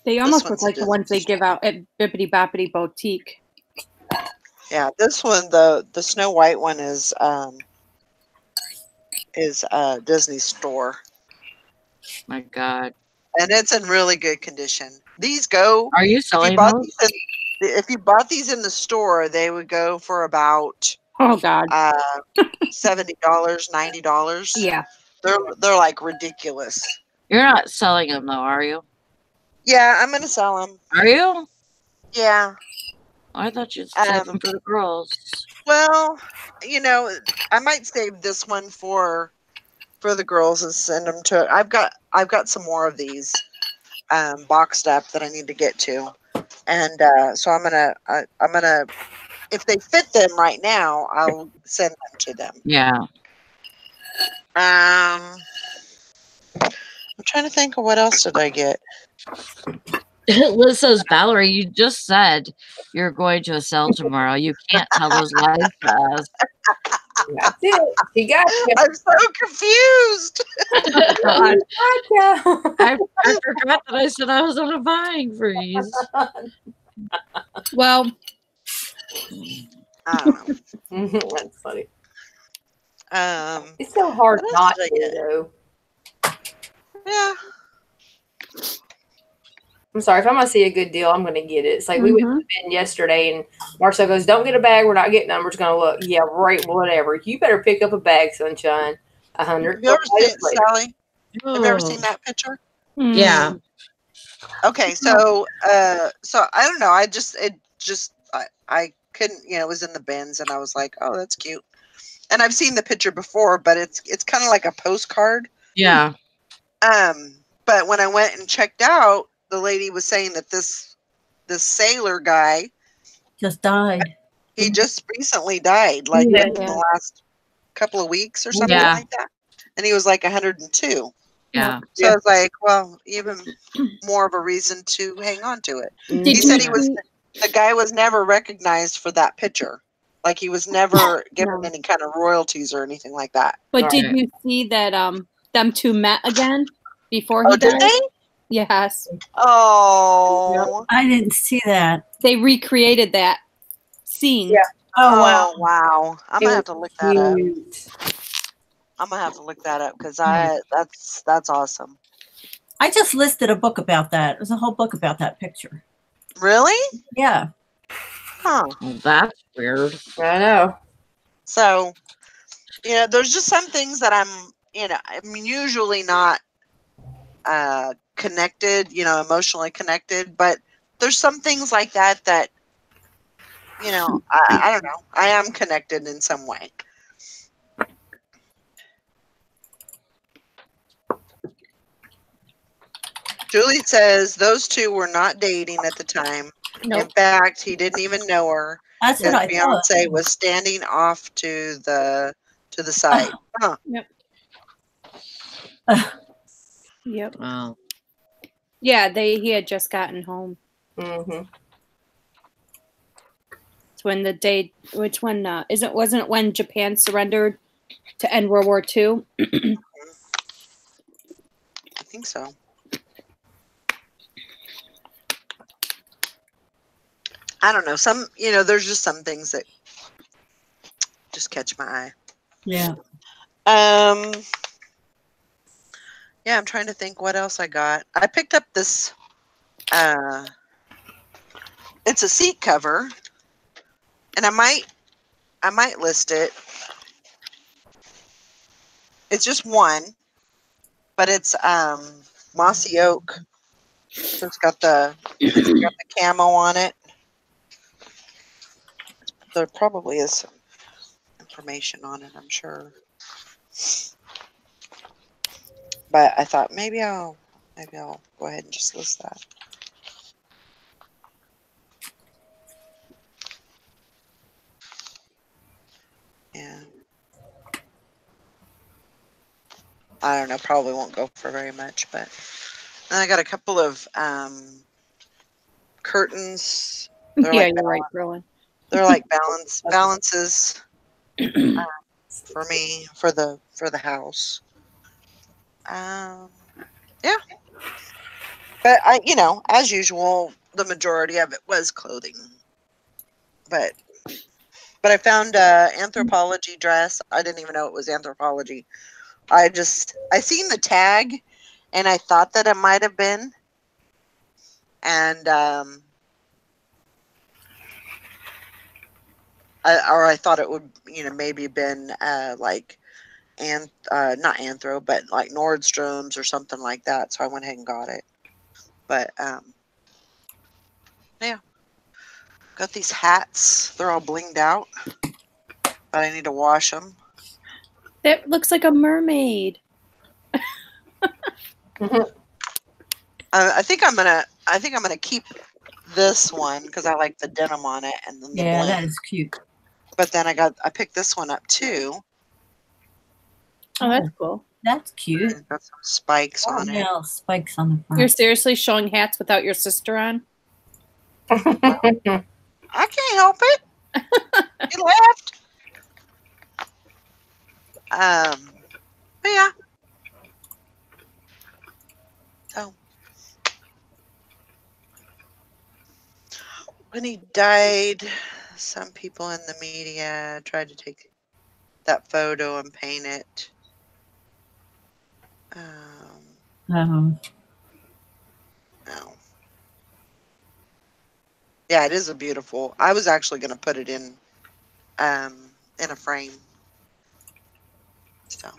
they almost look one's like a the ones they give out at Bippity Boppity Boutique. Yeah, this one, the Snow White one is Disney store. My God. And it's in really good condition. These go, Are you if selling you bought those? if you bought these in the store, they would go for about Oh God. $70, $90. Yeah. They're like ridiculous. You're not selling them though, are you? Yeah, I'm gonna sell them. Are you? Yeah. I thought you'd save them for the girls. Well, I might save this one for the girls and send them to. I've got some more of these boxed up that I need to get to, and so I'm gonna if they fit them right now, I'll send them to them. Yeah. I'm trying to think of what else did I get. Liz says, Valerie, you just said you're going to a sale tomorrow. You can't tell those lies to us. That's it. She got you. I'm so confused. I forgot that I said I was on a buying freeze. Well, I don't know. That's funny. Um, It's so hard What else not did I to, get? though. yeah. I'm sorry, if I'm gonna see a good deal, I'm gonna get it. It's like we went to the bin yesterday, and Marcel goes, "Don't get a bag. We're not getting them. We're just gonna look." Yeah, right. Whatever. You better pick up a bag, sunshine. Have you ever seen Sally? Have you ever seen that picture? Yeah. Okay, so I don't know. I couldn't. It was in the bins, and I was like, "Oh, that's cute." And I've seen the picture before, but it's kind of like a postcard. Yeah. But when I went and checked out, the lady was saying that this sailor guy, Just died. he just recently died, like Yeah. within the last couple of weeks or something Yeah. like that. And he was like 102. Yeah. So it's like, well, even more of a reason to hang on to it. Mm-hmm. He said the guy was never recognized for that picture. Like he was never given No. any kind of royalties or anything like that. But did Right. you see that them two met again before he Oh, did died? they? Yes. Oh. I didn't see that. They recreated that scene. Yeah. Oh, wow. Oh, wow. I'm It gonna was have to look that up. cute. I'm gonna have to look that up because that's awesome. I just listed a book about that. There's a whole book about that picture. Really? Yeah. Huh. Well, that's weird. I know. So, there's just some things that I'm usually not connected, emotionally connected, but there's some things like that I don't know. I am connected in some way. Julie says those two were not dating at the time. Nope. In fact, he didn't even know her. That's His what I thought. fiance was standing off to the side. Huh. Yep. Wow. Yeah, he had just gotten home. Mm-hmm. It's when wasn't it when Japan surrendered to end World War II? I think so. I don't know. There's just some things that just catch my eye. Yeah. Yeah, I'm trying to think what else I got. I picked up this it's a seat cover, and I might list it. It's just one, but it's mossy oak. So it's got the camo on it. There probably is some information on it, I'm sure. But I thought maybe I'll go ahead and just list that. Yeah. I don't know, probably won't go for very much, but then I got a couple of curtains. They're Yeah, like you're right, Rowan. They're like balances for me for the house. Yeah. But as usual, the majority of it was clothing. But I found a Anthropologie dress. I didn't even know it was Anthropologie. I seen the tag, and I thought that it might have been, and I thought it would maybe been like not Anthro, but like Nordstrom's or something like that. So I went ahead and got it. But yeah, got these hats. They're all blinged out, but I need to wash them. That looks like a mermaid. I think I'm gonna keep this one because I like the denim on it and then the Yeah, bling. that is cute. But then I picked this one up too. Oh, that's cool. That's cute. It's got some spikes on it. Yeah, spikes on the front. You're seriously showing hats without your sister on? I can't help it. He left. But yeah. So when he died, some people in the media tried to take that photo and paint it. Oh. No. Yeah, it is a beautiful. I was actually going to put it in a frame. So.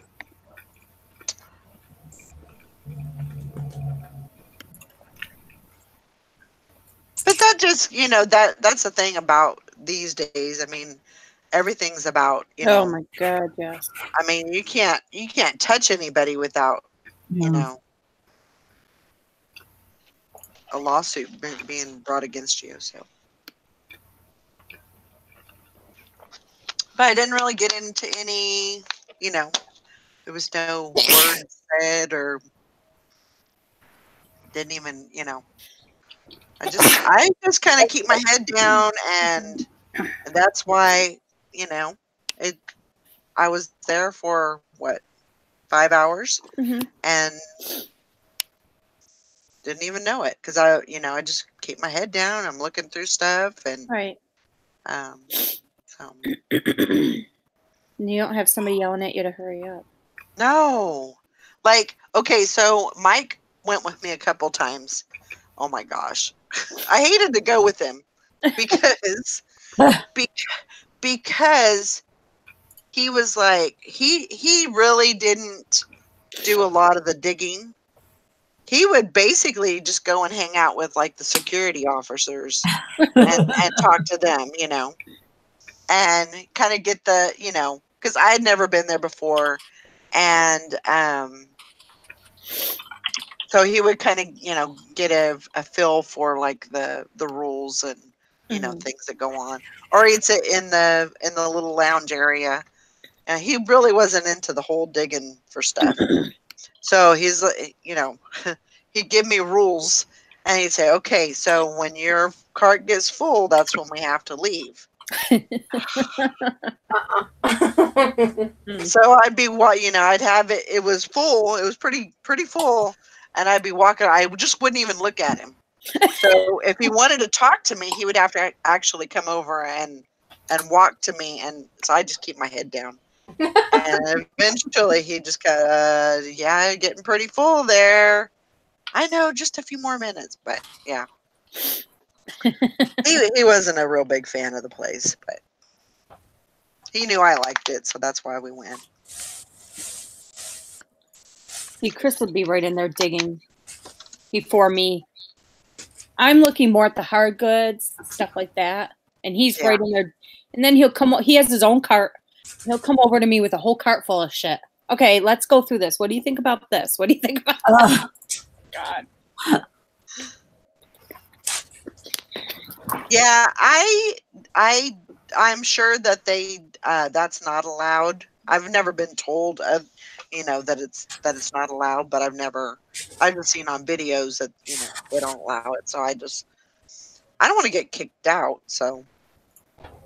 But that just, that's the thing about these days. I mean, everything's about, Oh my God, yes. I mean, you can't touch anybody without, a lawsuit being brought against you. So, but I didn't really get into any, there was no word said or didn't even, I just kind of keep my head down, and that's why, I was there for what, 5 hours, and didn't even know it because I just keep my head down. I'm looking through stuff, and Right. so You don't have somebody yelling at you to hurry up. no, like, okay, so Mike went with me a couple times. Oh my gosh, I hated to go with him because because he was like he really didn't do a lot of the digging. He would basically just go and hang out with like the security officers and talk to them, and kind of get the, because I had never been there before, and so he would kind of, get a feel for like the rules and things that go on, or he'd sit in the little lounge area, and he really wasn't into the whole digging for stuff. So he's, he'd give me rules, and he'd say, okay, so when your cart gets full, that's when we have to leave. So I'd be, I'd have it, it was full, it was pretty full, and I'd be walking, I just wouldn't even look at him. So if he wanted to talk to me, he would have to actually come over and walk to me, and so I just keep my head down. And eventually he just got, yeah, getting pretty full there. I know, just a few more minutes, but yeah. He wasn't a real big fan of the place, but he knew I liked it, so that's why we went. See, Chris would be right in there digging before me. I'm looking more at the hard goods, stuff like that, and he's right in there. And then he'll come. He has his own cart. He'll come over to me with a whole cart full of shit. Okay, let's go through this. What do you think about this? What do you think about that? God. Yeah, I'm sure that they that's not allowed. I've never been told of, that it's not allowed, but I've just seen on videos that they don't allow it. So I don't want to get kicked out. So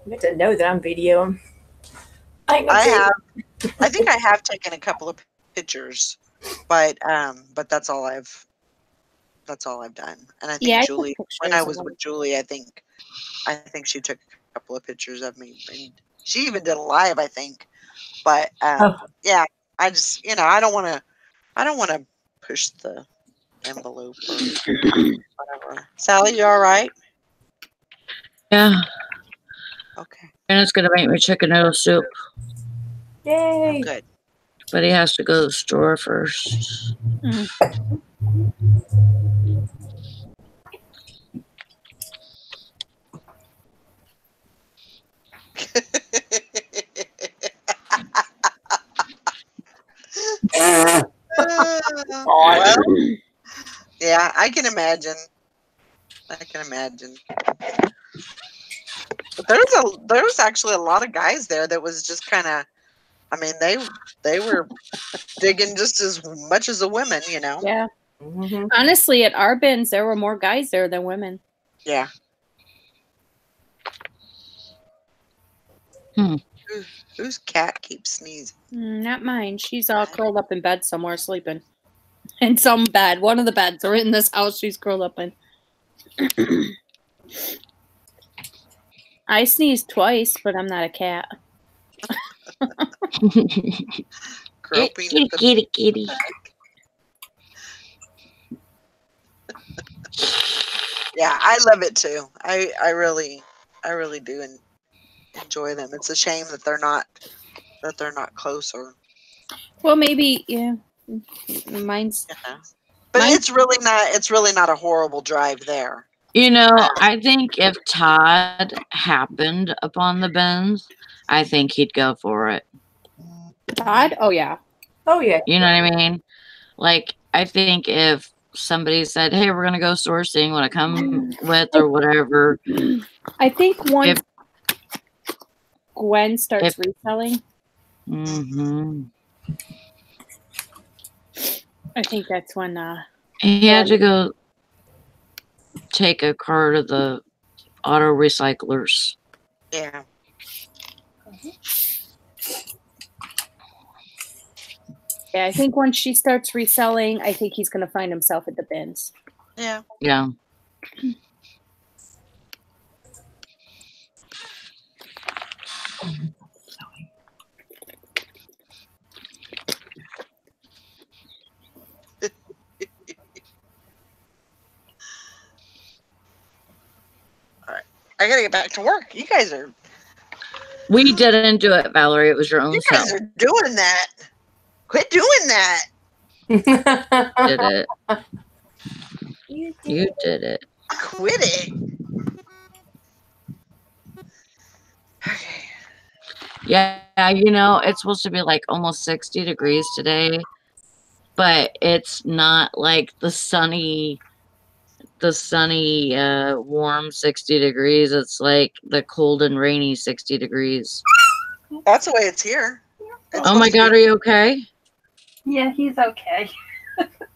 You have to know that I'm video. I think I have taken a couple of pictures, but that's all I've done. And I think Julie, when I was with Julie, I think she took a couple of pictures of me, and she even did a live, I think. But yeah, I just, I don't want to push the envelope or whatever. Sally, you all right? Yeah. Okay. And it's gonna make me chicken noodle soup. Yay! Oh, good. But he has to go to the store first. Well, yeah, I can imagine. But there was actually a lot of guys there that was just kind of, I mean, they were digging just as much as the women, Yeah. Honestly, at our bins, there were more guys there than women. Yeah. Whose cat keeps sneezing? Not mine. She's all curled up in bed somewhere sleeping. In some bed. One of the beds are in this house she's curled up in. I sneezed twice, but I'm not a cat. Groping Kitty. Yeah, I love it too. I really do enjoy them. It's a shame that they're not closer. Well, maybe, yeah. Mine's. But it's really not a horrible drive there. I think if Todd happened upon the bins, I think he'd go for it. Todd? Oh, yeah. Oh, yeah. You know what I mean? Like, I think if somebody said, hey, we're going to go sourcing, want to come with or whatever. I think once Gwen starts reselling. I think that's when he had to go take a car to the auto recyclers. Yeah. Yeah, I think once she starts reselling, I think he's going to find himself at the bins. Yeah. Yeah. I gotta get back to work. You guys are We didn't do it, Valerie. It was your own you guys self. are doing that. Quit doing that. Did it. You did it. Quit it. Okay. Yeah, you know, it's supposed to be like almost 60 degrees today, but it's not like the sunny, warm 60 degrees. It's like the cold and rainy 60 degrees. That's the way it's here. It's Oh my supposed to God, be- are you okay? Yeah, he's okay.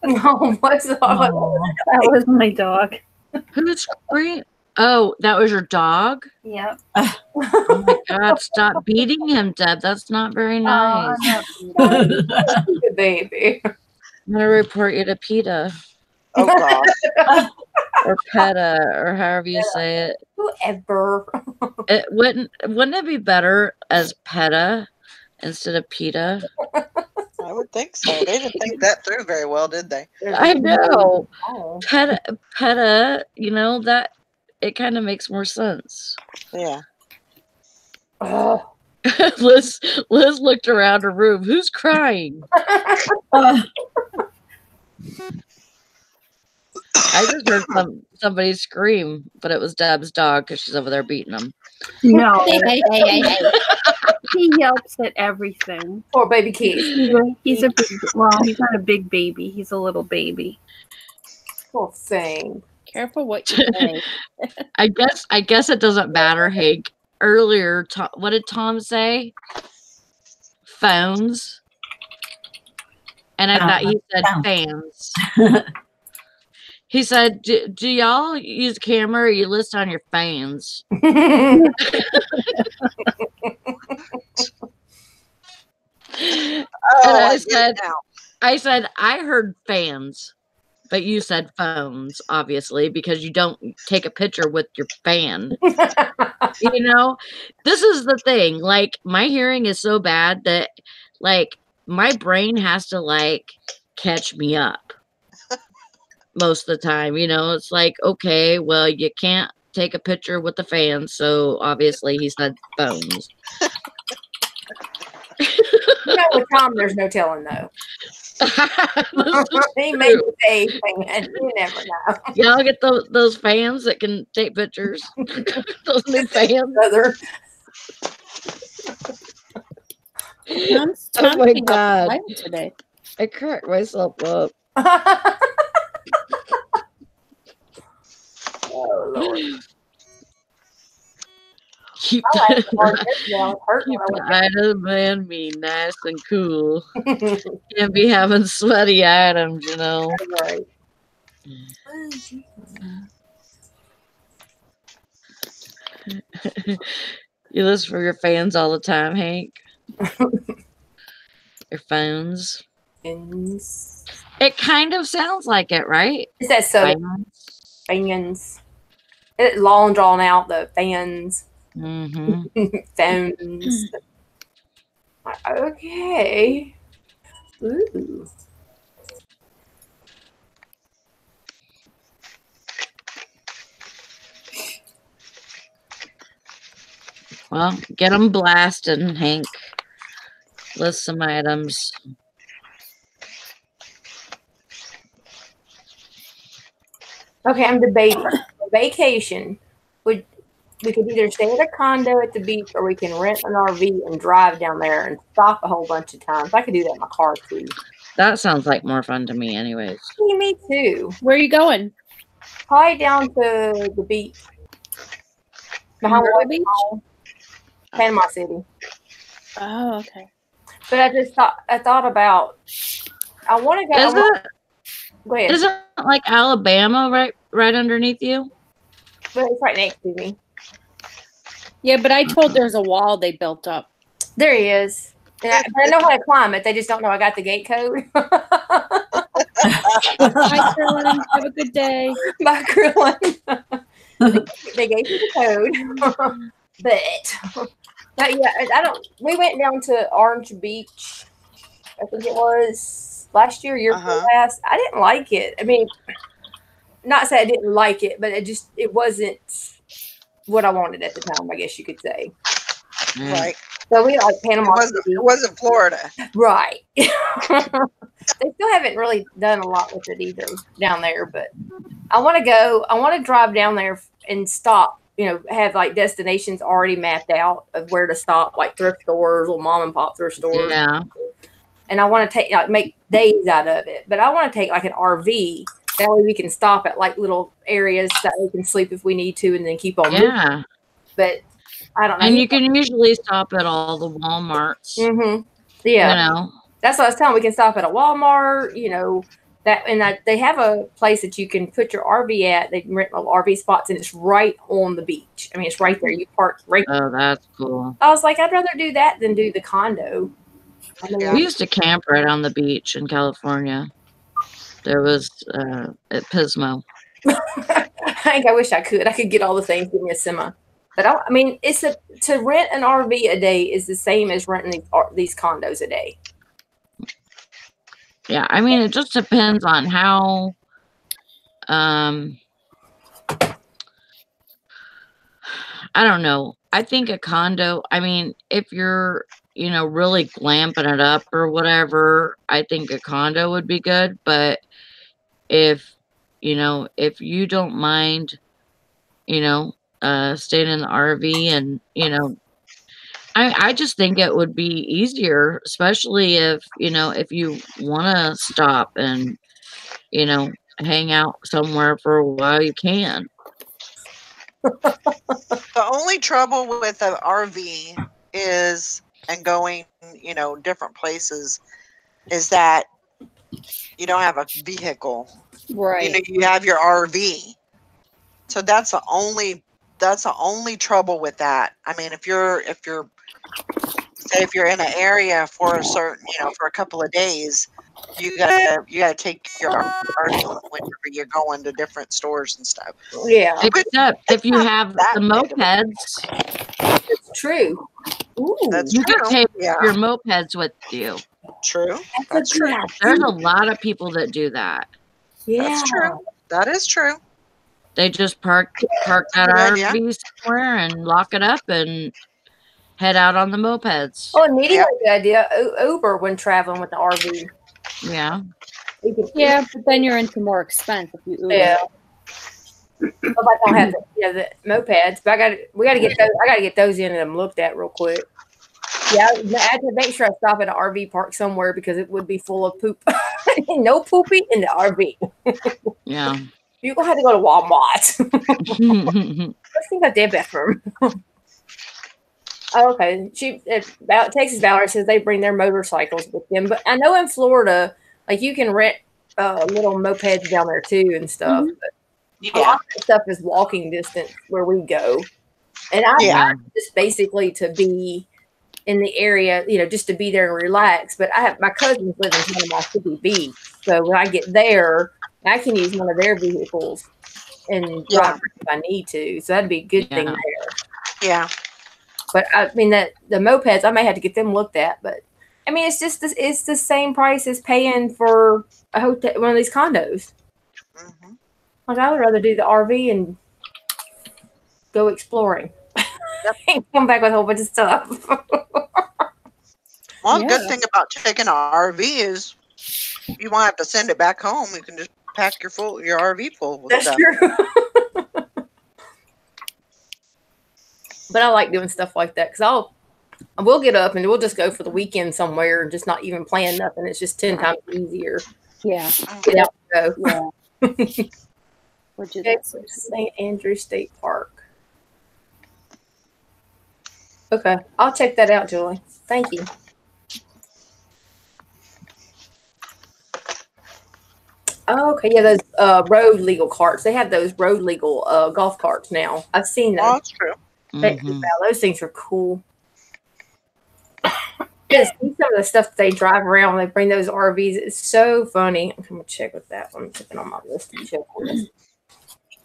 No, what's up? That was my dog. Who's screaming? Oh, that was your dog? Yep. Oh my God, stop beating him, Deb. That's not very nice. The baby. I'm going to report you to PETA Oh gosh. or PETA or however you say it. Whoever. It wouldn't it be better as PETA instead of PETA? I would think so. They didn't think that through very well, did they? I know. Oh. PETA, you know, that it kind of makes more sense. Yeah. Oh. Liz looked around her room. Who's crying? I just heard somebody scream, but it was Deb's dog because she's over there beating him. No, Hey. he yelps at everything. Poor baby Keith. He's a big, well, he's not a big baby. He's a little baby. Poor thing. Careful what you say. I guess it doesn't matter, Hank. Earlier, what did Tom say? Phones. And I thought he said fans. He said, do y'all use camera or you list on your fans? Oh, And I get it now. I said, I heard fans, but you said phones, obviously, because you don't take a picture with your fan. You know, this is the thing. Like, my hearing is so bad that, like, my brain has to, like, catch me up most of the time. You know, it's like, okay, well, you can't take a picture with the fan, so obviously he said phones. You know, with Tom, there's no telling though. He may say and you never know. Y'all get those fans that can take pictures. Those new fans. Brother. Oh my God. Today. I cracked myself up. Oh Lord. Keep I like the hard hit now. It's hurting keep when the I item man be nice and cool. went to- Can't be having sweaty items, you know. Right. You listen for your fans all the time, Hank. Your phones. Fans. It kind of sounds like it, right? Is that so? Fans. Fans. It's long drawn out. The fans. Mm-hmm. Phones. Okay. Ooh. Well, get them blasting, Hank. List some items. Okay, I'm debating. Vacation. We could either stay at a condo at the beach or we can rent an RV and drive down there and stop a whole bunch of times. I could do that in my car too. That sounds like more fun to me, anyways. Me too. Where are you going? Probably down to the beach. Myrtle Behind Beach? Panama City. Oh, okay. But I thought about I want to go. Is it? Go ahead. Isn't like Alabama right underneath you? But it's right next to me. Yeah, but I told there's a wall they built up. There he is. And but I know how to climb it. They just don't know I got the gate code. Hi, Carolyn. Have a good day. Bye, Carolyn. They gave me the code. But yeah, I don't. We went down to Orange Beach. I think it was last year before last. I didn't like it. I mean, not say I didn't like it, but it wasn't what I wanted at the time, I guess you could say. Right. So we like Panama City. It wasn't Florida. Right. They still haven't really done a lot with it either down there, but I want to go. I want to drive down there and stop, have like destinations already mapped out of where to stop, like thrift stores or mom and pop thrift stores. Yeah. And I want to make days out of it, but I want to take like an RV. That way we can stop at like little areas that we can sleep if we need to and then keep on moving. But I don't know. And you can usually stop at all the Walmarts. Mm-hmm. Yeah. That's what I was telling. We can stop at a Walmart, they have a place that you can put your RV at. They rent RV spots and it's right on the beach. I mean, it's right there. You park right there. Oh, that's cool. I was like, I'd rather do that than do the condo. We used to camp right on the beach in California. There was at Pismo. I wish I could. I could get all the things, give me a semi. But I mean, to rent an RV a day is the same as renting these condos a day. Yeah, I mean, it just depends on how. I don't know. I think a condo. I mean, if you're really glamping it up or whatever, I think a condo would be good. But if you don't mind, staying in the RV and, I just think it would be easier, especially if you want to stop and, hang out somewhere for a while, you can. The only trouble with an RV and going, different places is that you don't have a vehicle. Right. You have your RV. So that's the only trouble with that. I mean, if you're in an area for a certain, for a couple of days, you gotta take your RV whenever you're going to different stores and stuff. Yeah. Except if you have the mopeds. It's true. Ooh, you can take your mopeds with you. True. That's true. There's a lot of people that do that. Yeah. That's true. That is true. They just park that RV somewhere and lock it up and head out on the mopeds. Oh, immediately good idea. Uber when traveling with the RV. Yeah. Yeah, but then you're into more expense if you Uber. Yeah. If I don't have the mopeds, but we got to get those. I got to get those in and them looked at real quick. Yeah, I have to make sure I stop at an RV park somewhere because it would be full of poop. No poopy in the RV. Yeah. You're going to have to go to Walmart. Let's think about their bathroom. Okay. Texas Valerie says they bring their motorcycles with them. But I know in Florida, like you can rent little mopeds down there too and stuff. But a lot of that stuff is walking distance where we go. And I just basically to be in the area, just to be there and relax. But my cousins live in Panama City Beach. So when I get there, I can use one of their vehicles and drive if I need to. So that'd be a good thing there. Yeah. But I mean the mopeds, I may have to get them looked at. But I mean, it's the same price as paying for a hotel, one of these condos. Mm-hmm. Like I would rather do the RV and go exploring. And come back with a whole bunch of stuff. Well, the good thing about taking an RV is you won't have to send it back home. You can just pack your RV full with stuff. That's true. But I like doing stuff like that because we'll get up and we'll just go for the weekend somewhere and just not even plan nothing. It's just 10 times easier. Yeah. Get out and go. Yeah. St. Andrew State Park. Okay, I'll check that out, Julie. Thank you. Oh, okay. Yeah, those road legal carts. They have those road legal golf carts now. I've seen Oh, those. that's true. Mhm. Wow, those things are cool. Just see some of the stuff that they drive around when they bring those RVs. It's so funny. I'm going to check with that one. I'm checking on my list to check with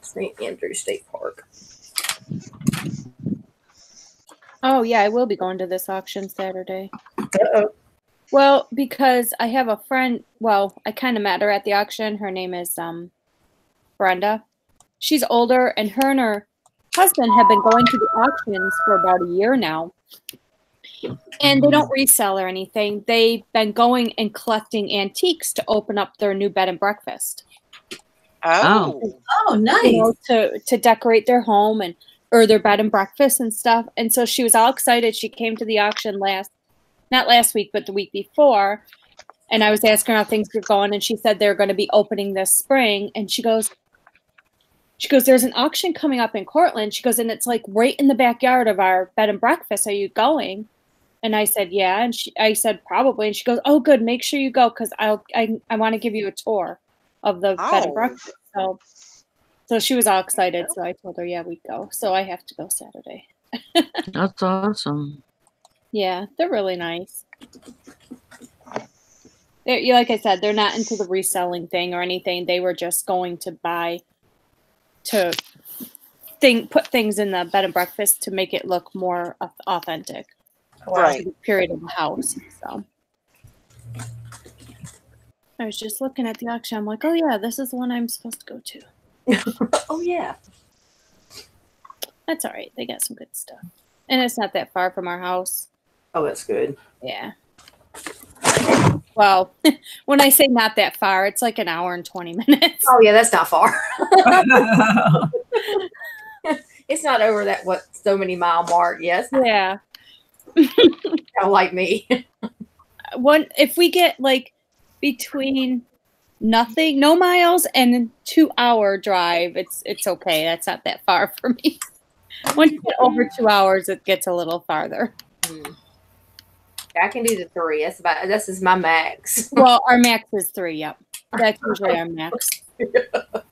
St. Andrew State Park. Oh yeah, I will be going to this auction Saturday. Uh-oh. Well, because I have a friend. Well, I kind of met her at the auction. Her name is Brenda. She's older, and her husband have been going to the auctions for about a year now. And they don't resell or anything. They've been going and collecting antiques to open up their new bed and breakfast. Oh. Oh, nice. You know, to decorate their home or their bed and breakfast and stuff. And so she was all excited. She came to the auction not last week, but the week before. And I was asking her how things were going, and she said they're going to be opening this spring. And she goes, there's an auction coming up in Cortland. She goes, and it's like right in the backyard of our bed and breakfast. Are you going? And I said, yeah. And I said, probably. And she goes, oh, good. Make sure you go, because I want to give you a tour of the bed and breakfast. So she was all excited. So I told her, yeah, we'd go. So I have to go Saturday. That's awesome. Yeah, they're really nice. Like I said, they're not into the reselling thing or anything. They were just going to put things in the bed and breakfast to make it look more authentic. Right. To the period of the house. So I was just looking at the auction. I'm like, oh yeah, this is the one I'm supposed to go to. Oh, yeah. That's all right. They got some good stuff. And it's not that far from our house. Oh, that's good. Yeah. Well, when I say not that far, it's like an hour and 20 minutes. Oh, yeah, that's not far. It's not over that, so many mile mark. Yes. Yeah. Like me. If we get like between no miles and 2-hour drive, it's okay. That's not that far for me. Once you get over 2 hours, it gets a little farther. I can do the 3. This is my max. Well, our max is 3. Yep, that's usually our max.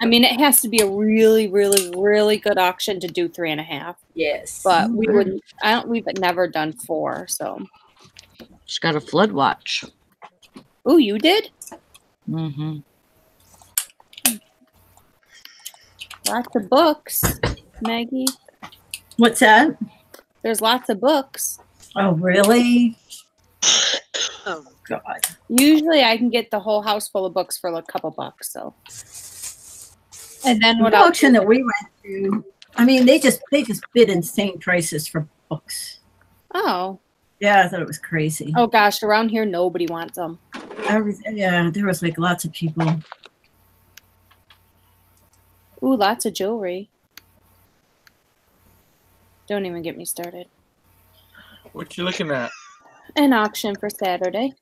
I mean, it has to be a really, really, really good auction to do 3.5. Yes, but we wouldn't. We've never done 4. So Just got a flood watch. Oh, you did? Mm-hmm. Lots of books, Maggie. What's that? There's lots of books. Oh, really? Oh, God. Usually I can get the whole house full of books for like a couple bucks. So, and then what The else? auction that we went to, I mean, they just bid insane prices for books. Oh. Yeah, I thought it was crazy. Oh gosh, around here nobody wants them. Yeah, there was like lots of people. Ooh, lots of jewelry. Don't even get me started. What you looking at? An auction for Saturday.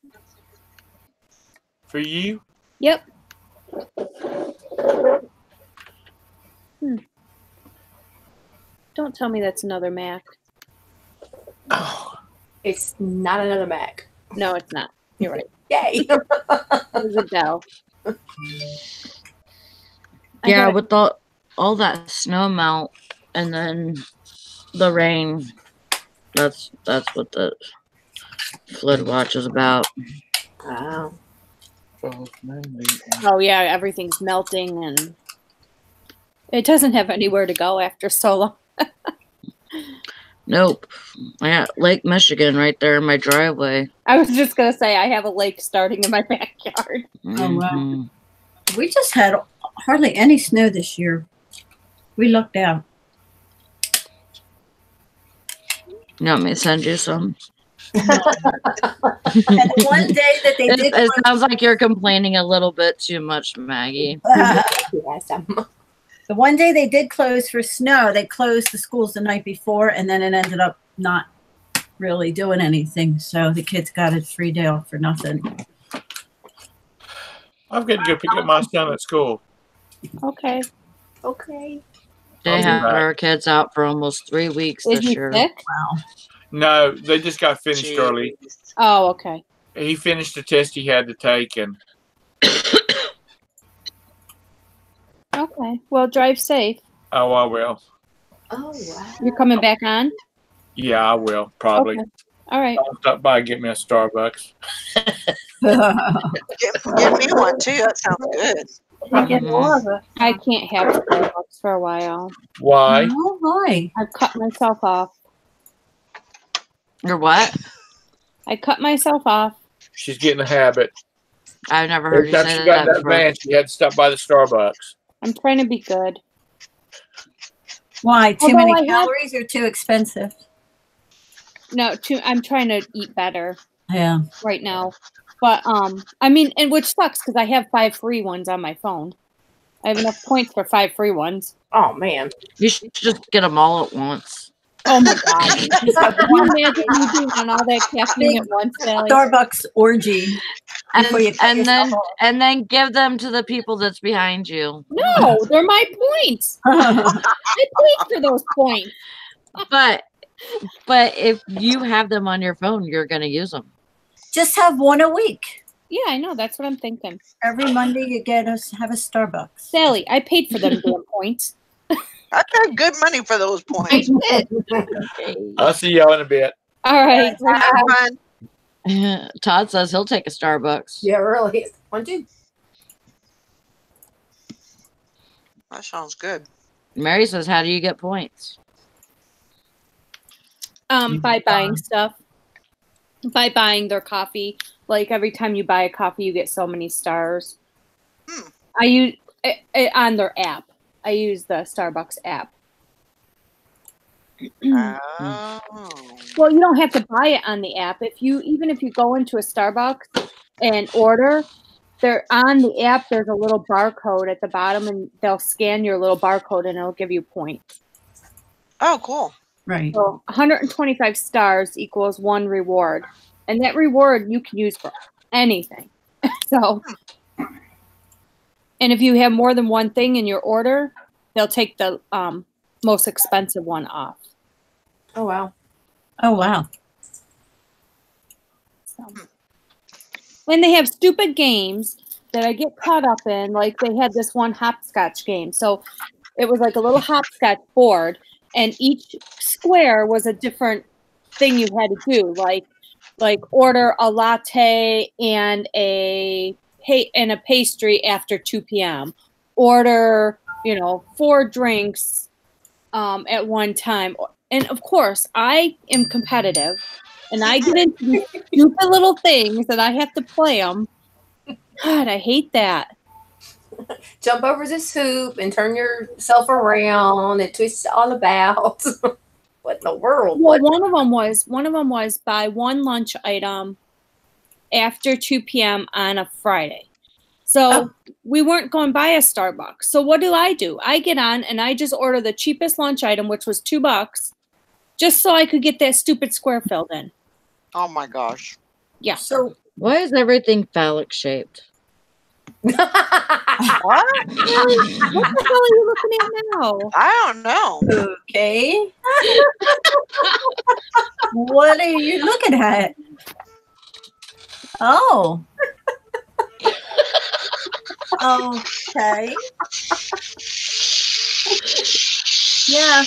For you? Yep. Don't tell me that's another Mac. Oh, it's not another Mac. No, it's not. You're right. Yay! It was a Dell. Yeah, with all that snow melt and then the rain, that's what the flood watch is about. Wow. Oh yeah, everything's melting and it doesn't have anywhere to go after so long. Nope. I got Lake Michigan right there in my driveway. I was just gonna say I have a lake starting in my backyard. Oh, wow. Mhm. We just had hardly any snow this year. We lucked out. You want me to send you some? And the one day that they did It sounds like you're complaining a little bit too much, Maggie. The one day they did close for snow, they closed the schools the night before, and then it ended up not really doing anything. So the kids got a free day off for nothing. I've got to go pick up my son at school. Okay. Okay. They I'll be had back. our kids out for almost 3 weeks Is this he year. sick? Wow. No, they just got finished early. jeez. Oh, okay. He finished the test he had to take, and Okay. Well, drive safe. Oh, I will. Oh wow. You're coming back on? Yeah, I will probably. Okay. All right. I'll stop by and get me a Starbucks. Get me one too. That sounds good. I can't have Starbucks for a while. Why? Oh, boy. I've cut myself off. Or what? I cut myself off. She's getting a habit. I've never heard Every you time say she got that that before. van, she had to stop by the Starbucks. I'm trying to be good. Why? Too Although many I have- calories or too expensive? No, I'm trying to eat better Yeah. right now. But I mean, and which sucks because I have 5 free ones on my phone. I have enough points for 5 free ones. Oh man. You should just get them all at once. Oh my god! Can you imagine me being on all that caffeine at once, Sally? Starbucks orgy. Before you cut And yourself then give them to the people that's behind you. No, they're my points. off. I paid for those points. But if you have them on your phone, you're gonna use them. Just have one a week. Yeah, I know. That's what I'm thinking. Every Monday you have a Starbucks. Sally, I paid for them damn points. I got good money for those points. I'll see y'all in a bit. All right. Have fun. Todd says he'll take a Starbucks. Yeah, really. 1, 2. That sounds good. Mary says, "How do you get points?" By buying stuff. By buying their coffee. Like every time you buy a coffee, you get so many stars. I use it on their app. I use the Starbucks app. Oh. Well, you don't have to buy it on the app. Even if you go into a Starbucks and order, they're on the app. There's a little barcode at the bottom, and they'll scan your little barcode, and it'll give you points. Oh, cool. Right. So 125 stars equals 1 reward, and that reward you can use for anything. So, and if you have more than one thing in your order, they'll take the most expensive one off. Oh wow. Oh, wow. So. And they have stupid games that I get caught up in. Like they had this one hopscotch game. So it was like a little hopscotch board, and each square was a different thing you had to do. Like order a latte and a pastry after 2 p.m. Order, 4 drinks at one time. And of course, I am competitive. And I get into these stupid little things that I have to play them. God, I hate that. Jump over this hoop and turn yourself around and twist it all about. What in the world? Well, one of them was buy one lunch item after 2 p.m. on a Friday. So we weren't going by a Starbucks. So what do? I get on and I just order the cheapest lunch item, which was $2, just so I could get that stupid square filled in. Oh my gosh. Yeah. So Why is everything phallic shaped? What? What the hell are you looking at now? I don't know. okay. What are you looking at? Oh. Okay. Yeah,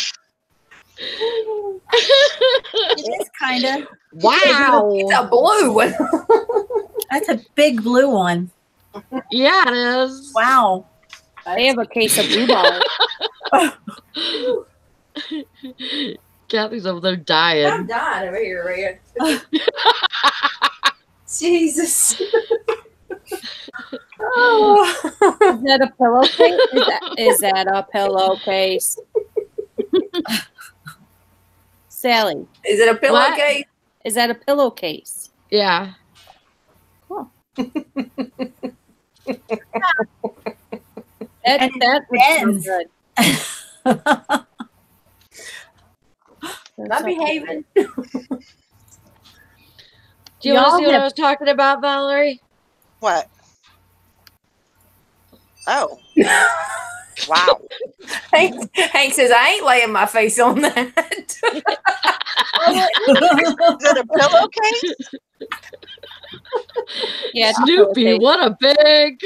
it is kind of. Wow. It's a blue one. That's a big blue one. Yeah, it is. Wow. They have a case of blue balls. Kathy's over there dying. I'm dying over here, Red. Jesus. Oh. Is that a pillowcase? Is that a pillowcase? Sally, Is it a pillowcase? is that a pillowcase? Yeah. And That would sound bends. good. Not behaving. Do you want Y'all to see what have- I was talking about, Valerie? What? Oh. Wow. Hank says, I ain't laying my face on that. Is it a pillowcase? Yeah, it's a Snoopy, pillowcase. what a big.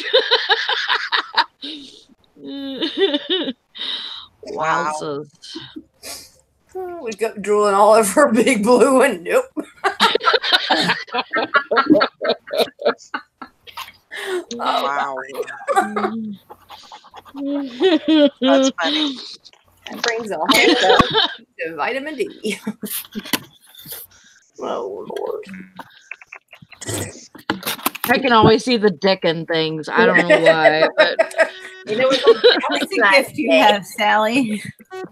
Wow. Wowzers. We kept drooling all over Big Blue, and nope. Wow. That's That's funny. That brings a whole lot to vitamin D. Oh, Lord. I can always see the dick in things. I don't know why, but You know, It's a gift you have, Sally.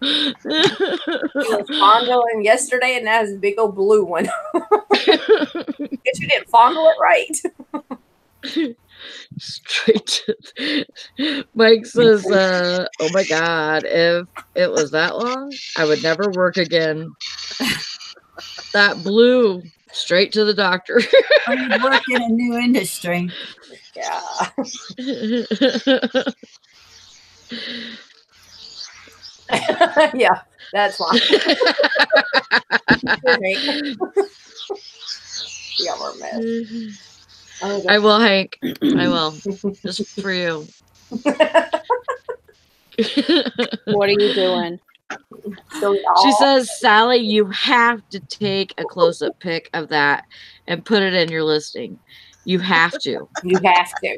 He was fondling yesterday, and now has a big old blue one. Guess you didn't fondle it right. straight to Mike says, oh my god, if it was that long, I would never work again. That blue, straight to the doctor. Or you'd work in a new industry. Yeah. Yeah, that's why. Yeah, we're a mess. Oh, I will, Hank. I will. Just for you. What are you doing? She says, Sally, you have to take a close-up pic of that and put it in your listing. You have to. You have to.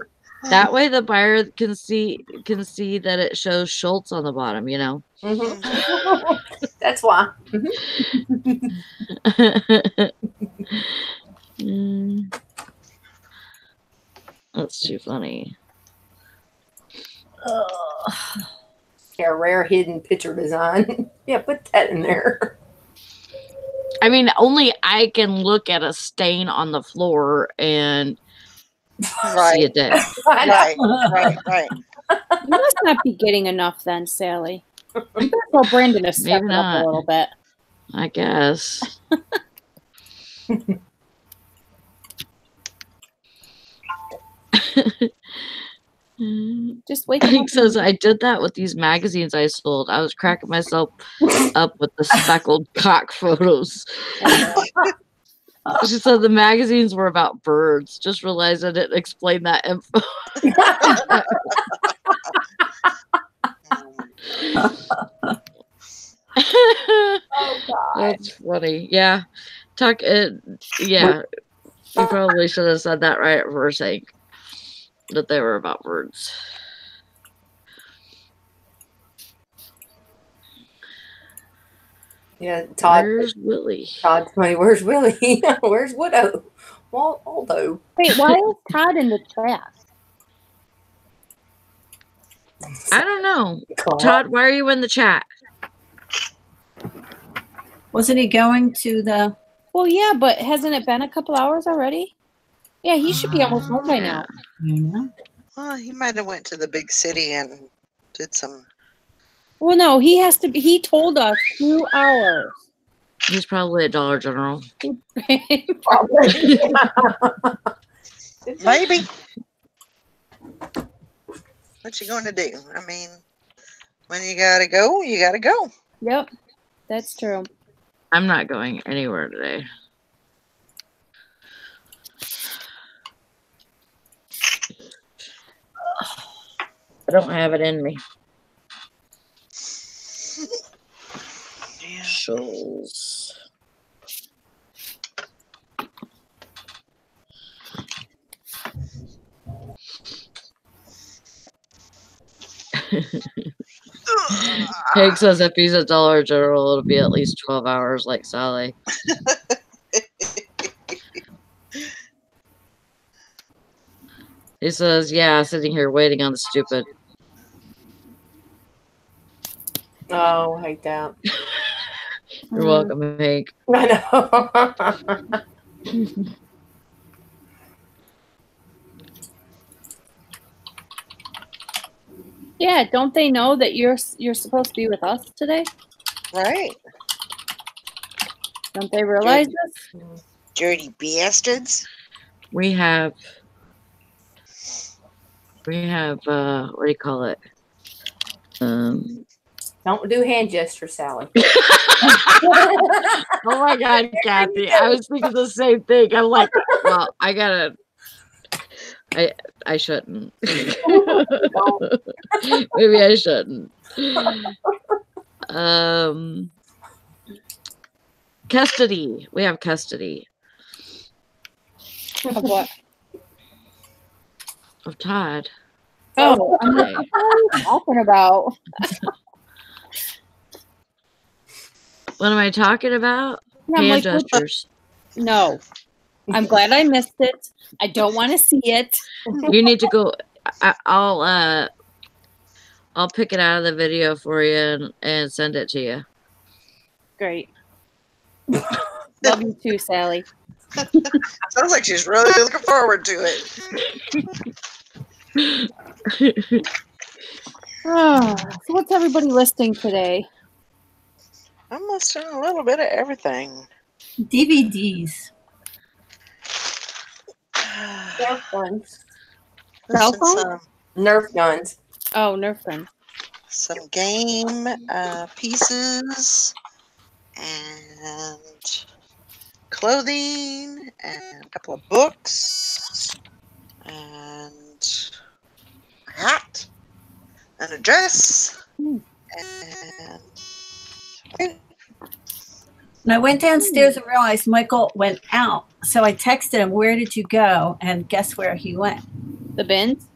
That way the buyer can see that it shows Schultz on the bottom, you know. Mm-hmm. That's why. That's too funny. Yeah, rare hidden picture design. Yeah, put that in there. I mean, only I can look at a stain on the floor and see a dick. Right. You must not be getting enough then, Sally. You better tell Brandon to step Maybe it up not. a little bit. I guess. Just wait. Hank says, I did that with these magazines I sold. I was cracking myself up with the speckled cock photos. She said the magazines were about birds. Just realized I didn't explain that info. That's funny. Yeah. Yeah. You probably should have said that right at first, Hank. That they were about birds. Yeah, Todd. Where's Willie? Todd's funny. Where's Willie? Where's Widow? Waldo. Wait, why is Todd in the chat? I don't know. Todd, why are you in the chat? Wasn't he going to the? Well, yeah, but hasn't it been a couple hours already? Yeah, he should be almost home by now. Yeah. Well, he might have went to the big city and did some. Well, no, he has to be. He told us 2 hours. He's probably at Dollar General. Probably. Maybe. What you going to do? I mean, when you gotta go, you gotta go. Yep, that's true. I'm not going anywhere today. I don't have it in me. Shows. Hank says if he's at Dollar General, it'll be at least 12 hours like Sally. He says, yeah, sitting here waiting on the stupid. Oh, I hate that. You're welcome, Hank. I know. Yeah, don't they know that you're supposed to be with us today? Right. Don't they realize this? Dirty bastards. We have what do you call it? Don't do hand gestures, Sally. Oh my God, Kathy. I was thinking the same thing. I'm like, well, I gotta I shouldn't. Maybe I shouldn't. Custody. We have custody Of what? of Todd. Oh, I'm like, Okay. what are you talking about? What am I talking about? Yeah, I'm Hand like, what the- gestures. no. I'm glad I missed it. I don't want to see it. You need to go. I'll pick it out of the video for you and send it to you. Great. Love you too, Sally. Sounds like she's really looking forward to it. Oh, so what's everybody listing today? I'm listing a little bit of everything. DVDs. Nerf guns. Cell Listing phone? Nerf guns. Oh, Nerf gun. some game pieces and clothing and a couple of books and a hat and a dress and And I went downstairs and realized Michael went out. So I texted him, "Where did you go?" And guess where he went? The bins?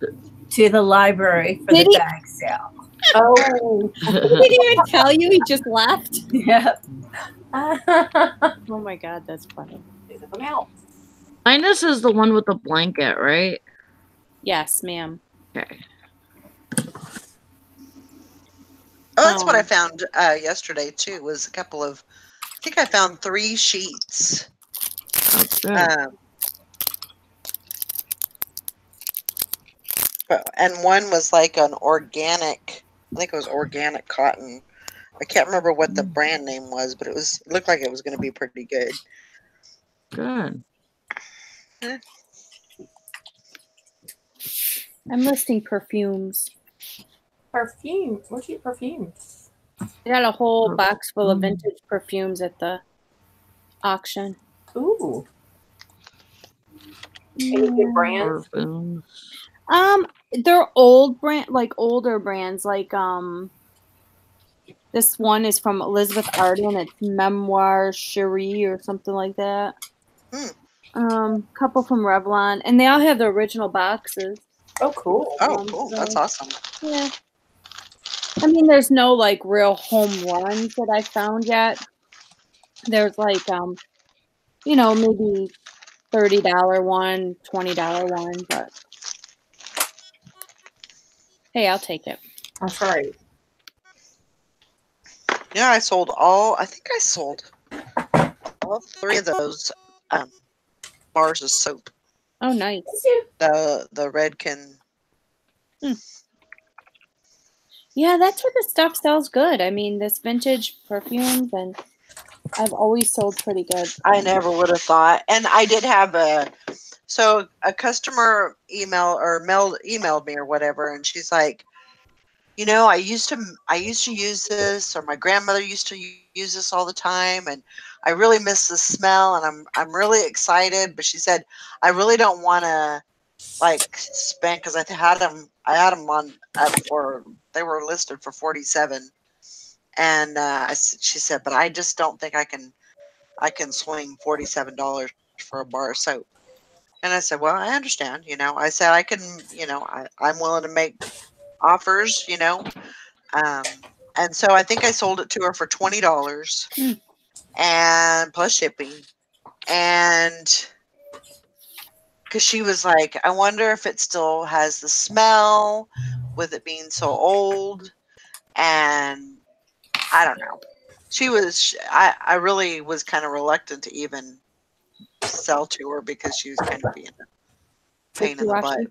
To the library for Did the he? bag sale. Oh. He didn't even tell you. He just left. Yeah. Oh my god, that's funny. I'm out. Linus is the one with the blanket, right? Yes, ma'am. Okay. Oh, that's what I found yesterday too. Was a couple of, I think I found 3 sheets. That's good. And one was like an organic. I think it was organic cotton. I can't remember what the brand name was, but it looked like it was going to be pretty good. Good. I'm listing perfumes. Perfume. What's your perfumes? I got a whole box full of vintage perfumes at the auction. Ooh. Any good brands? Perfumes. They're old brand, like older brands. Like this one is from Elizabeth Arden. It's Memoir Cherie or something like that. Couple from Revlon, and they all have the original boxes. Oh, cool. Oh, cool. That's awesome. Yeah. I mean, there's no like real home runs that I found yet. There's like maybe $30 one, $20 one, but hey, I'll take it. That's right. Yeah, I think I sold all 3 of those bars of soap. Oh, nice. The Redken. Yeah, that type of stuff sells good. I mean, this vintage perfumes, and I've always sold pretty good. I never would have thought. And I did have a customer emailed me or whatever, and she's like, I used to use this, or my grandmother used to use this all the time, and I really miss the smell, and I'm really excited. But she said, I really don't want to spend, because I had them on for, they were listed for $47, and she said, but I just don't think I can swing $47 for a bar of soap. And I said, well, I understand. I said I can. I'm willing to make offers. And so I think I sold it to her for $20, and plus shipping, and because she was like, I wonder if it still has the smell with it being so old. And I don't know. I really was kind of reluctant to even sell to her, because she was kind of being a pain in the butt.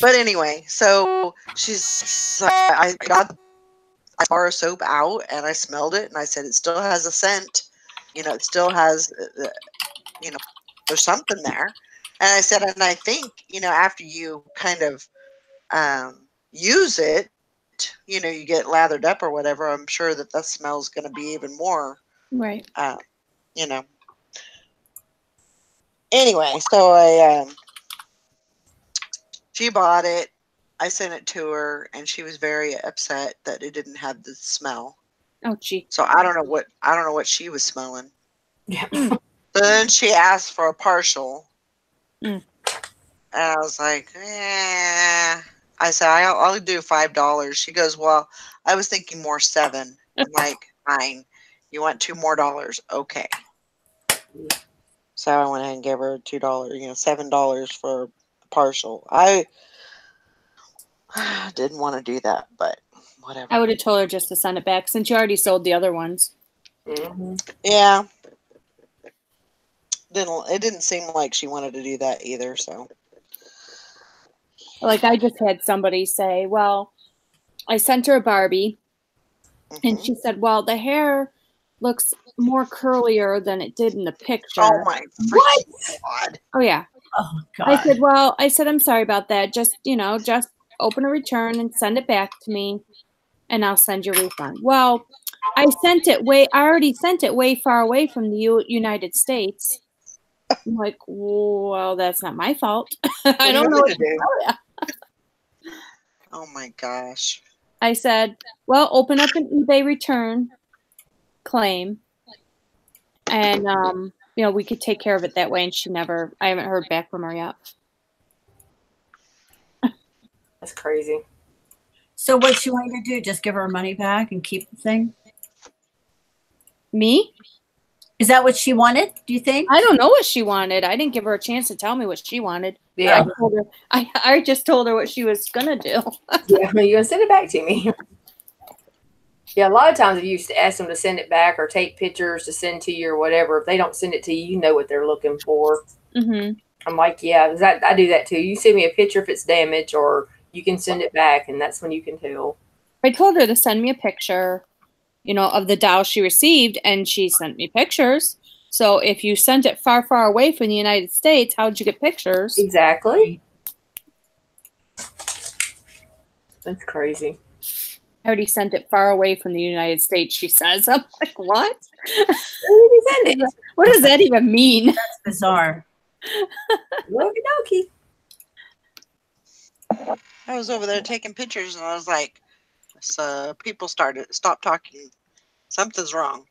But anyway, so I got the bar of soap out, and I smelled it, and I said, it still has a scent. It still has, there's something there. And I said, and I think, after you kind of use it, you get lathered up or whatever, I'm sure that smell's going to be even more. Right. Anyway, so She bought it. I sent it to her, and she was very upset that it didn't have the smell. Oh, gee. So I don't know what she was smelling. Yeah. Then she asked for a partial. Mm. And I was like, I said, I'll do $5. She goes, well, I was thinking more 7. I'm like, fine. You want $2 more? Okay. So I went ahead and gave her $2, $7 for the partial. I didn't want to do that, but whatever. I would have told her just to send it back since you already sold the other ones. Mm-hmm. Yeah. It didn't seem like she wanted to do that either, so. Like I just had somebody say, well, I sent her a Barbie and Mhm. she said, well, the hair looks more curlier than it did in the picture. Oh my freaking God. Oh yeah. Oh God. I said, I'm sorry about that. Just open a return and send it back to me and I'll send you a refund. Well, I already sent it way far away from the United States. I'm like, well, that's not my fault. I don't know what to do. Oh my gosh. I said, well, open up an eBay return claim and we could take care of it that way. And I haven't heard back from her yet. That's crazy. So what she wanted to do? Just give her money back and keep the thing? Me? Is that what she wanted? Do you think? I don't know what she wanted. I didn't give her a chance to tell me what she wanted. Yeah. I just told her what she was gonna do. Yeah, you're gonna send it back to me. Yeah, a lot of times if you used to ask them to send it back or take pictures to send to you or whatever, if they don't send it to you, you know what they're looking for. Mm-hmm. I'm like, yeah, I do that too. You send me a picture if it's damaged, or you can send it back, and that's when you can tell. I told her to send me a picture, of the doll she received, and she sent me pictures. So if you sent it far, far away from the United States, how'd you get pictures? Exactly. That's crazy. I already sent it far away from the United States, she says. I'm like, what? Where did you send it? What does that even mean? That's bizarre. Okie dokie. I was over there taking pictures, and I was like, so people stopped talking. Something's wrong.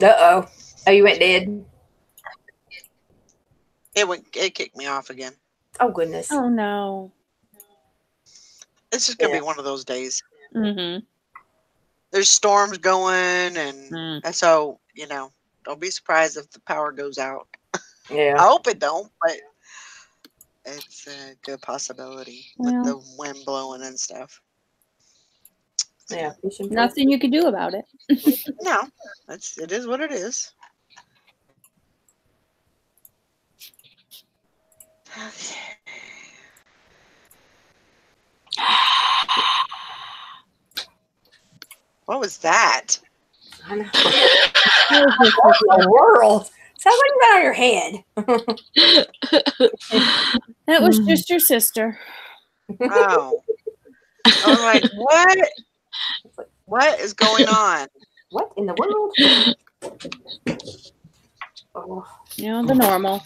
Uh-oh. Oh, you went dead? It kicked me off again. Oh, goodness. Oh, no. It's just going to be one of those days. Mm-hmm. There's storms going, and so, don't be surprised if the power goes out. Yeah. I hope it don't, but it's a good possibility with the wind blowing and stuff. Yeah. Nothing you can do about it. No, it is what it is. What was that? I know. What in the world? Sounds like you got on your head. That was just your sister. Oh. I was like, what? What is going on? What in the world? Oh. The normal.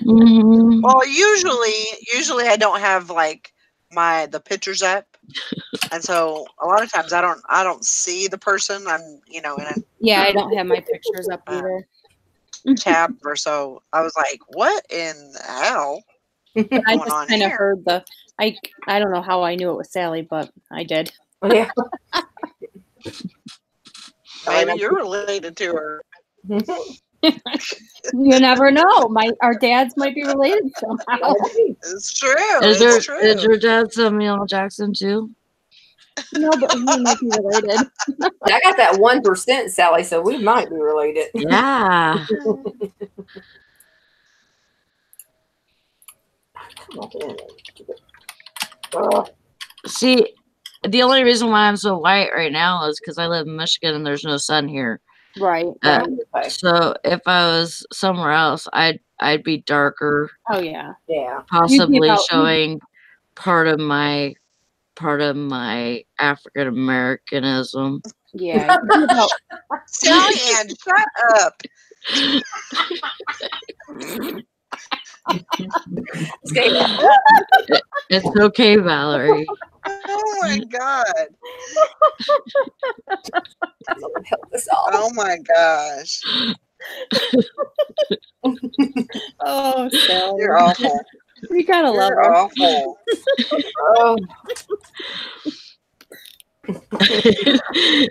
Well, usually I don't have like the pictures up, and so a lot of times I don't see the person. I'm in a I don't have my pictures up either. tab or so. I was like, what in the hell? I just kind of heard I don't know how I knew it was Sally, but I did. Yeah. Maybe you're related to her. You never know. Our dads might be related somehow. It's true. Is your dad Samuel Jackson too? No, but he might be related. I got that 1%, Sally, so we might be related. Yeah. See, the only reason why I'm so white right now is because I live in Michigan and there's no sun here. Right. So if I was somewhere else, I'd be darker. Oh yeah. Yeah. Possibly showing part of my African Americanism. Yeah. Sally Ann, shut up. It's okay, Valerie. Oh my god. Help us all. Oh my gosh. Oh, Sally. You're awful. We gotta love You're her. awful. Oh,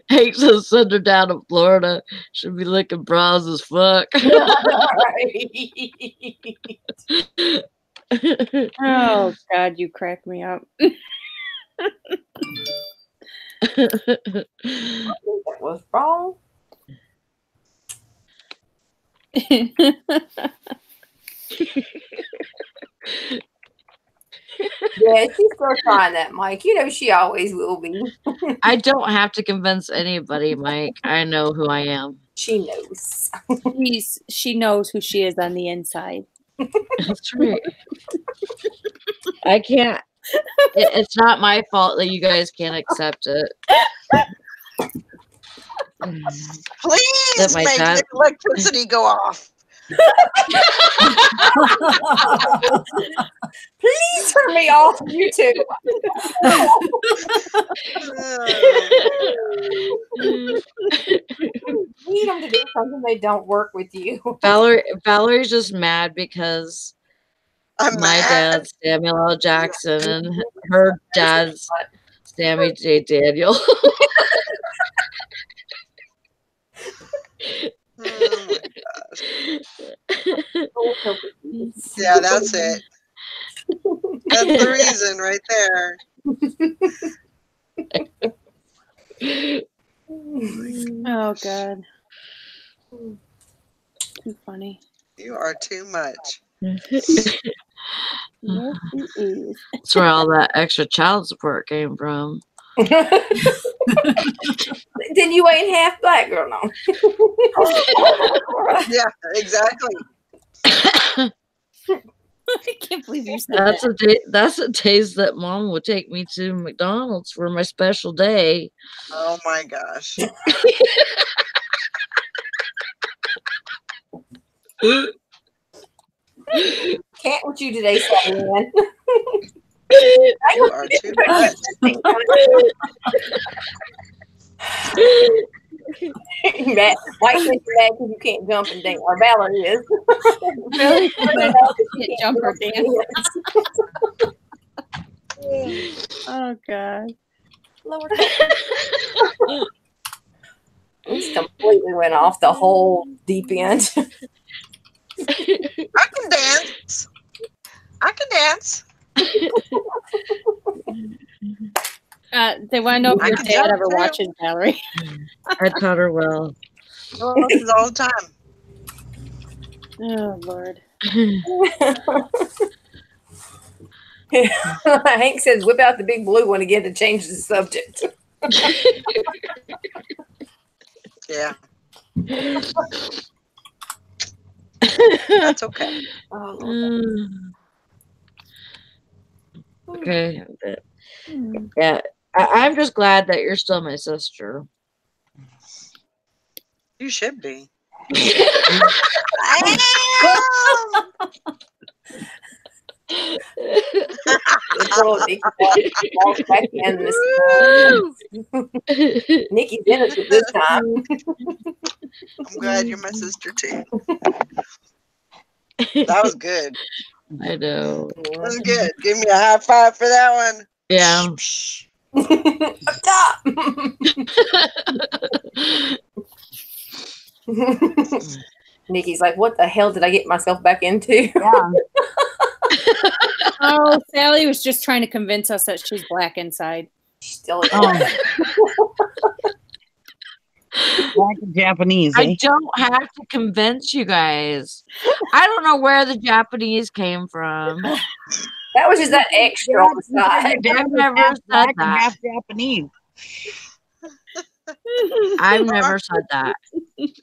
Hate to send her down to Florida. Should be licking bras as fuck. Oh God, you crack me up. that was wrong. Yeah, she's still trying that, Mike. You know she always will be. I don't have to convince anybody, Mike. I know who I am. She knows. She knows who she is on the inside. That's right. I can't. It's not my fault that you guys can't accept it. Please my make dad- the electricity go off. Please turn me off YouTube. Need them to do something they don't work with you. Valerie's just mad because I'm my mad. dad's Samuel L. Jackson and her dad's Sammy J. Daniel. Oh my gosh. Yeah, that's it. That's the reason right there. Oh God. Too funny. You are too much. Yes, he is. That's where all that extra child support came from. Then you ain't half black, girl. No. Yeah, exactly. I can't believe you said that. That's a days that Mom would take me to McDonald's for my special day. Oh my gosh. Can't with you today, Sally Ann. You are too much. Matt, Mike thinks you're mad because you can't jump and dance. Or Valerie is. Really? Can't jump or dance. Oh God. Lord. He's completely went off the whole deep end. I can dance. I can dance. They want to know if I your can dad jump, ever too. watches Valerie. I taught her well. Well, this is all the time. Oh Lord. Hank says, whip out the big blue one again to change the subject. Yeah. That's okay. Oh, Lord. Okay. Yeah. I'm just glad that you're still my sister. You should be. Walks back in this Nikki's innocent this time. I'm glad you're my sister too. That was good. I know. That was good. Give me a high five for that one. Yeah. Up top. Nikki's like, what the hell did I get myself back into? Yeah. Oh, Sally was just trying to convince us that she's black inside. Still is. Black and Japanese. I don't have to convince you guys. I don't know where the Japanese came from. That was just that extra on the side. I've never said that. Half Japanese. I've never said that.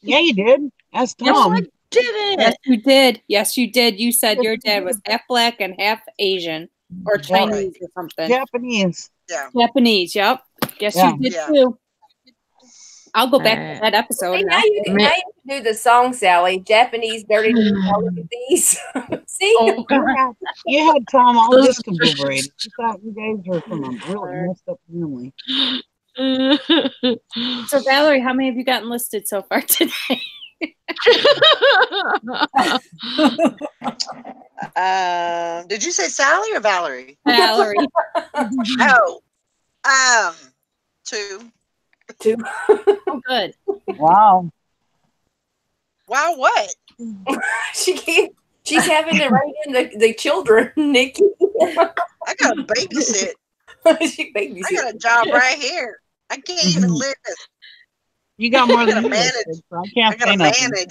Yeah, you did. That's Yes, Tom. I didn't. Yes, you did. Yes, you did. You said your dad was half black and half Asian or Chinese or something. Japanese. Yeah. Japanese. Yep. Yes, Yeah. you did Yeah. too. I'll go back to that episode. See, now. now you can do the song, Sally. Japanese dirty little look at these. See? Oh, you had Tom all discombobulated. You thought you guys were from a really messed up family. So, Valerie, how many have you gotten listed so far today? Did you say Sally or Valerie? Valerie. Oh, 2. Oh, good. Wow. Wow, what? She's having to write in the children, Nikki. I got to babysit. She babysits. I got a job right here. I can't even live. You got more I than gotta you manage. listed, so I I can't gotta say nothing. manage.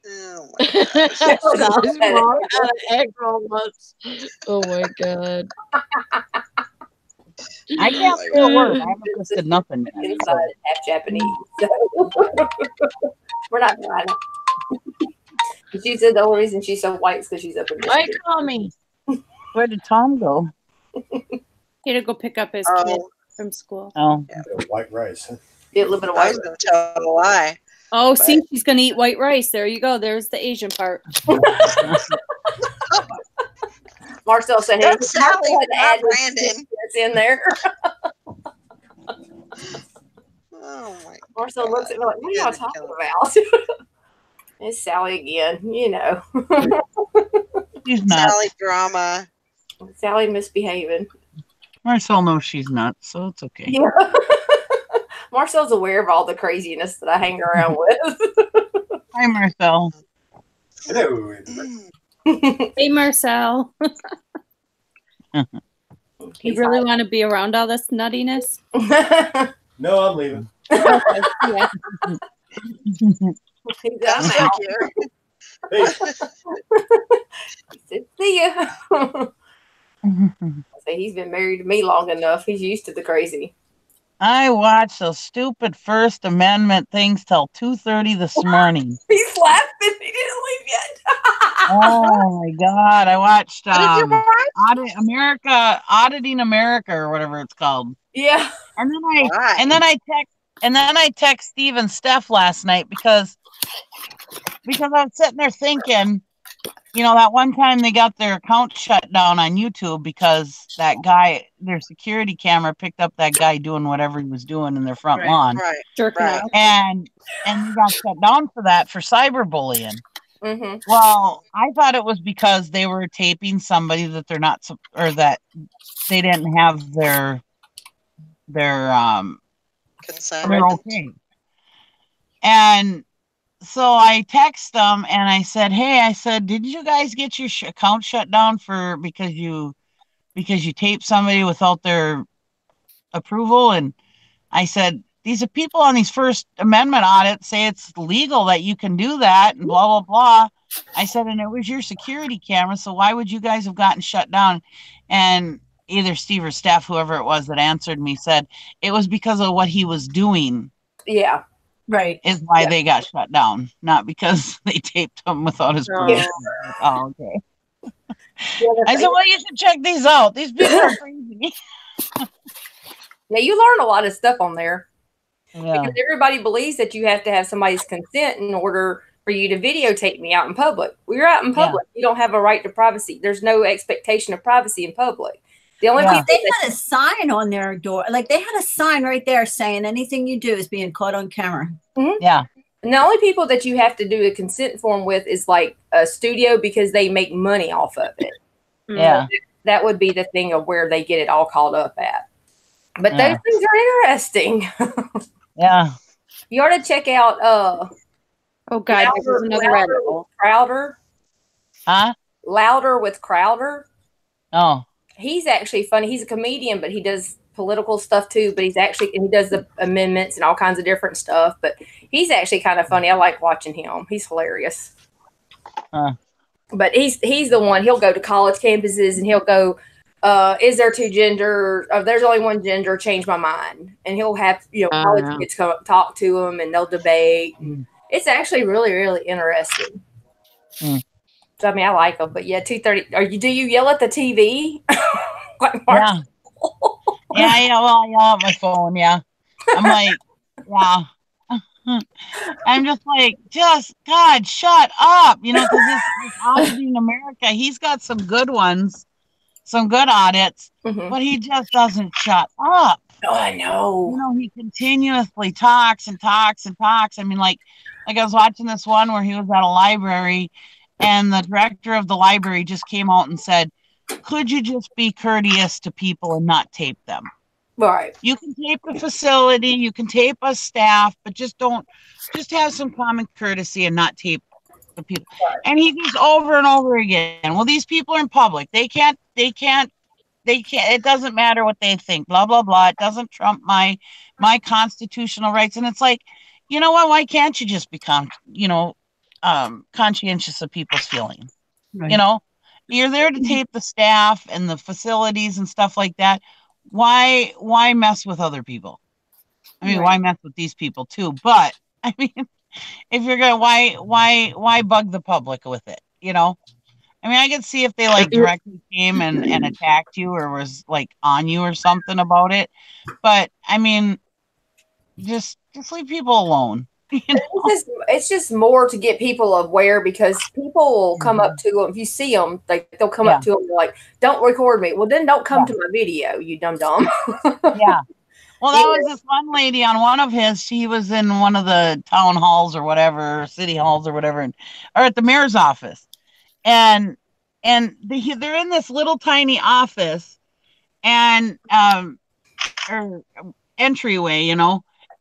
Oh my gosh. Oh my god. I can't say a word. I haven't listed nothing yet. Inside half Japanese. So we're not trying. She said the only reason she's so white is because she's up in Why call me? Where did Tom go? He had to go pick up his kid from school. Oh. White rice. Huh? Get a little bit of I white. was going to tell a lie. Oh, see, she's going to eat white rice. There you go. There's the Asian part. Marcel said, "Hey, That's Sally, Marcel had to not add Brandon. that's in there." Oh my Marcel God. looks at me like, "What are y'all Gotta talking kill about?" It's Sally again. You know, She's not. Sally drama. Sally misbehaving. Marcel knows she's not, so it's okay. Yeah. Marcel's aware of all the craziness that I hang around with. Hi, Marcel. Hello. Hey, Marcel. You really want to be around all this nuttiness? No, I'm leaving. Okay, yeah. That's I'm out. here. See ya. So he's been married to me long enough. He's used to the crazy. I watched those stupid First Amendment things till 2:30 this morning. He's laughing. He didn't leave yet. Oh my God! I watched What did you watch? Auditing America, or whatever it's called. Yeah. And then Why? I text Steve and Steph last night because I was sitting there thinking, you know, that one time they got their account shut down on YouTube because that guy, their security camera picked up that guy doing whatever he was doing in their front lawn, Right. Jerking Right. off. and they got shut down for that, for cyberbullying. Mm-hmm. Well, I thought it was because they were taping somebody that they're not, or that they didn't have their Consent. they're okay. And so I text them and I said, "Hey," I said, "did you guys get your account shut down because you taped somebody without their approval?" And I said, "These are people on these First Amendment audits say it's legal that you can do that and blah, blah, blah." I said, "And it was your security camera, so why would you guys have gotten shut down?" And either Steve or Steph, whoever it was that answered me, said it was because of what he was doing Yeah. Right. is why they got shut down, not because they taped him without his permission. Oh, okay. I said, "Well, you should check these out. These people are crazy." Yeah, you learn a lot of stuff on there. Yeah. Because everybody believes that you have to have somebody's consent in order for you to videotape me out in public. Well, you're out in public. You don't have a right to privacy. There's no expectation of privacy in public. The only people They had a sign on their door. Like they had a sign right there saying anything you do is being caught on camera. Yeah. And the only people that you have to do a consent form with is like a studio because they make money off of it. Yeah. That would be the thing of where they get it all called up at. But Yeah. those things are interesting. Yeah. You ought to check out Oh, God. This is another rabbit hole. Crowder. Huh? Louder with Crowder. Oh. He's actually funny. He's a comedian, but he does political stuff too. But he does the amendments and all kinds of different stuff. But he's actually kind of funny. I like watching him. He's hilarious. Huh. But he's the one. He'll go to college campuses and he'll go, "Is there two genders? There's only one gender. Change my mind." And he'll have college kids come up, talk to him, and they'll debate. It's actually really, really interesting. So I mean, I like them. But yeah, 2:30. Do you yell at the TV? Like Mark? Yeah. Yeah, well, I yell at my phone. Yeah, I'm like, yeah. I'm just like, God, shut up, because this Auditing America, he's got some good ones, some good audits, but he just doesn't shut up. Oh, I know. He continuously talks and talks and talks. I mean, like I was watching this one where he was at a library, and the director of the library just came out and said, "Could you just be courteous to people and not tape them?" Right. You can tape the facility, you can tape us staff, but just have some common courtesy and not tape the people. Right. And he goes over and over again. Well, these people are in public. They can't, it doesn't matter what they think, blah, blah, blah. It doesn't trump my constitutional rights. And it's like, you know what? Why can't you just become, conscientious of people's feelings? Right. You're there to tape the staff and the facilities and stuff like that. Why mess with other people? I mean, why mess with these people too? But I mean, if you're gonna, why bug the public with it? I mean, I could see if they directly came and attacked you or was on you or something about it. But I mean, just leave people alone. It's just more to get people aware, because people will come up to them. If you see them, they'll come up to them like, "Don't record me." Well, then don't come to my video, you dumb. Yeah. Well, that was this one lady on one of his. She was in one of the town halls or whatever, city halls or whatever, or at the mayor's office, and they're in this little tiny office, and or entryway,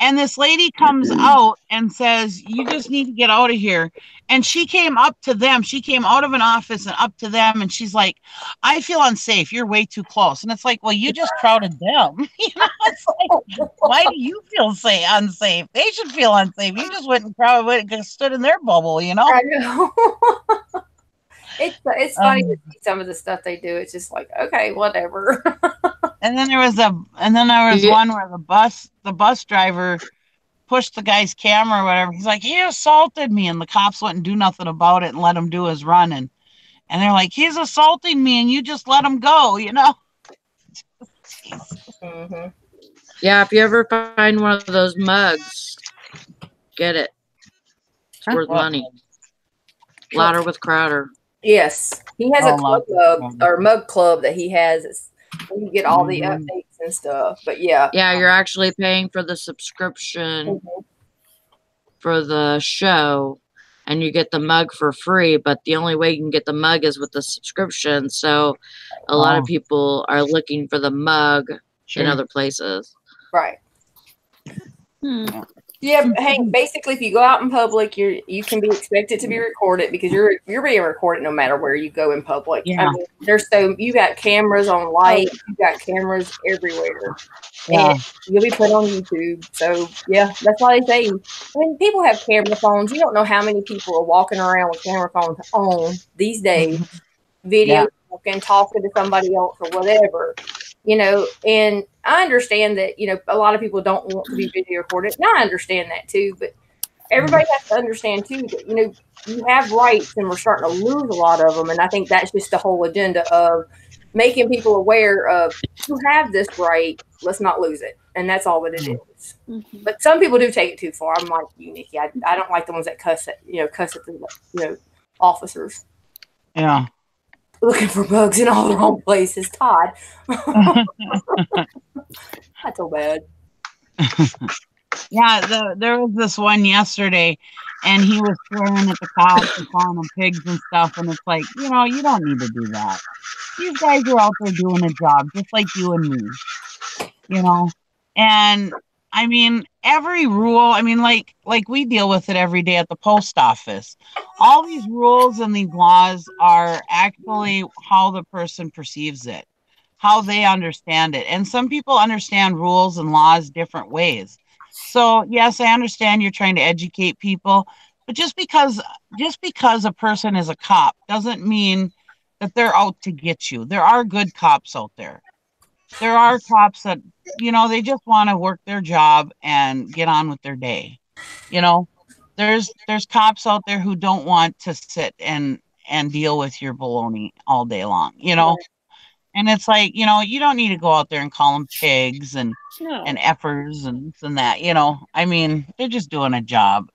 And this lady comes out and says, "You just need to get out of here." And she came up to them. She came out of an office and up to them. And she's like, "I feel unsafe. You're way too close." And it's like, well, you just crowded them. It's like, why do you feel unsafe? They should feel unsafe. You just went and stood in their bubble, I know. It's funny to see some of the stuff they do. It's just like, okay, whatever. And then there was one where the bus driver pushed the guy's camera or whatever. He's like, "He assaulted me," and the cops wouldn't do nothing about it and let him do his running. And they're like, "He's assaulting me, and you just let him go," Mm-hmm. Yeah, if you ever find one of those mugs, get it. It's worth money. Louder with Crowder. Yes, he has a club or mug club that he has. You get all the updates and stuff. But yeah, you're actually paying for the subscription for the show, and you get the mug for free. But the only way you can get the mug is with the subscription. So a lot of people are looking for the mug in other places. Right. Yeah, Hank, basically, if you go out in public, you can be expected to be recorded, because you're being recorded no matter where you go in public. Yeah. I mean, you got cameras on light, you got cameras everywhere. Yeah. And you'll be put on YouTube. So yeah, that's why they say, when people have camera phones, you don't know how many people are walking around with camera phones on these days, video talking to somebody else or whatever. And I understand that, a lot of people don't want to be video recorded. And I understand that too, but everybody has to understand too that, you have rights, and we're starting to lose a lot of them. And I think that's just the whole agenda of making people aware of, you have this right, let's not lose it. And that's all that it is. Mm-hmm. But some people do take it too far. I'm like you, Nikki. I don't like the ones that cuss at the officers. Yeah. Looking for bugs in all the wrong places, Todd. Not so bad. Yeah, there was this one yesterday, and he was swearing at the cops and calling them pigs and stuff, and it's like, you don't need to do that. These guys are out there doing a job, just like you and me, And I mean, every rule, I mean, like we deal with it every day at the post office. All these rules and these laws are actually how the person perceives it, how they understand it. And some people understand rules and laws different ways. So yes, I understand you're trying to educate people, but just because a person is a cop doesn't mean that they're out to get you. There are good cops out there. There are cops that, they just want to work their job and get on with their day. There's cops out there who don't want to sit and deal with your baloney all day long, And it's like, you know, you don't need to go out there and call them pigs and No. effers and this and that. You know, I mean, they're just doing a job,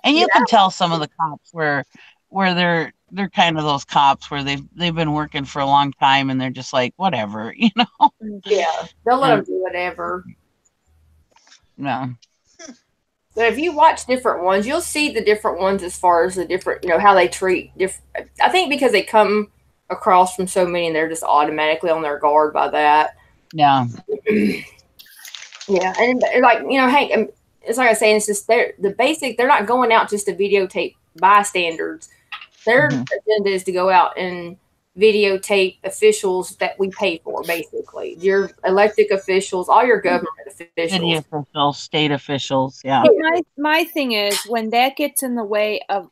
and you can tell some of the cops where they're kind of those cops where they've been working for a long time and they're just like whatever, you know. Yeah, they'll let them do whatever. No. But if you watch different ones, you'll see the different ones as far as the different, you know, how they treat different. I think because they come across from so many and they're just automatically on their guard by that. Yeah. Yeah. And like, you know, Hank, it's like I say, it's just they're not going out just to videotape bystanders. Their agenda is to go out and videotape officials that we pay for, basically. Your elected officials, all your government officials. City officials, state officials, yeah. My thing is when that gets in the way of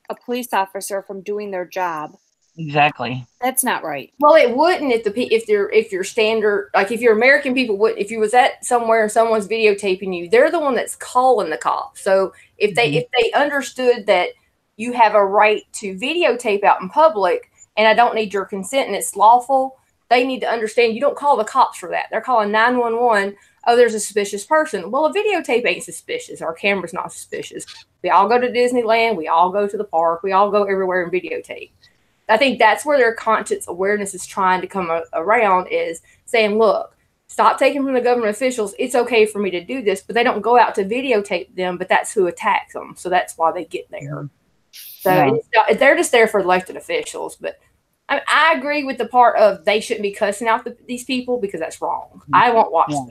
a police officer from doing their job. Exactly. That's not right. Well, it wouldn't if your standard, like if your American people would, if you was at somewhere and someone's videotaping you, they're the one that's calling the cops. So if they understood that you have a right to videotape out in public and I don't need your consent and it's lawful, they need to understand you don't call the cops for that. They're calling 911. Oh, there's a suspicious person. Well, a videotape ain't suspicious. Our camera's not suspicious. We all go to Disneyland. We all go to the park. We all go everywhere and videotape. I think that's where their conscience awareness is trying to come around, is saying, look, stop taking from the government officials. It's okay for me to do this, but they don't go out to videotape them, but that's who attacks them. So that's why they get there. So they're just there for elected officials. But I agree with the part of they shouldn't be cussing out these people because that's wrong. I won't watch them.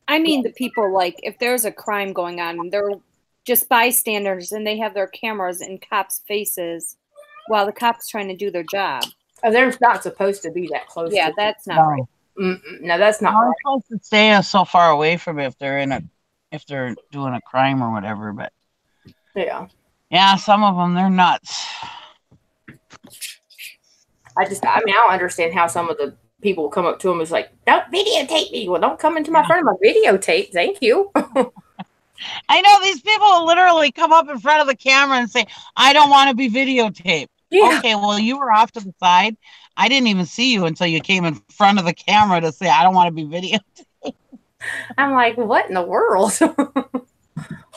I mean, the people, like, if there's a crime going on and they're just bystanders and they have their cameras in cops' faces while the cops trying to do their job. Oh, they're not supposed to be that close. Yeah, that's not right. No, that's not right. right. They're supposed to stay so far away from it if they're doing a crime or whatever. But yeah, some of them, they're nuts. I don't understand how some of the people will come up to them is like, don't videotape me. Well, don't come into my front of my videotape. Thank you. I know these people will literally come up in front of the camera and say, I don't want to be videotaped. Yeah. Okay, well, you were off to the side. I didn't even see you until you came in front of the camera to say, I don't want to be videotaped. I'm like, what in the world?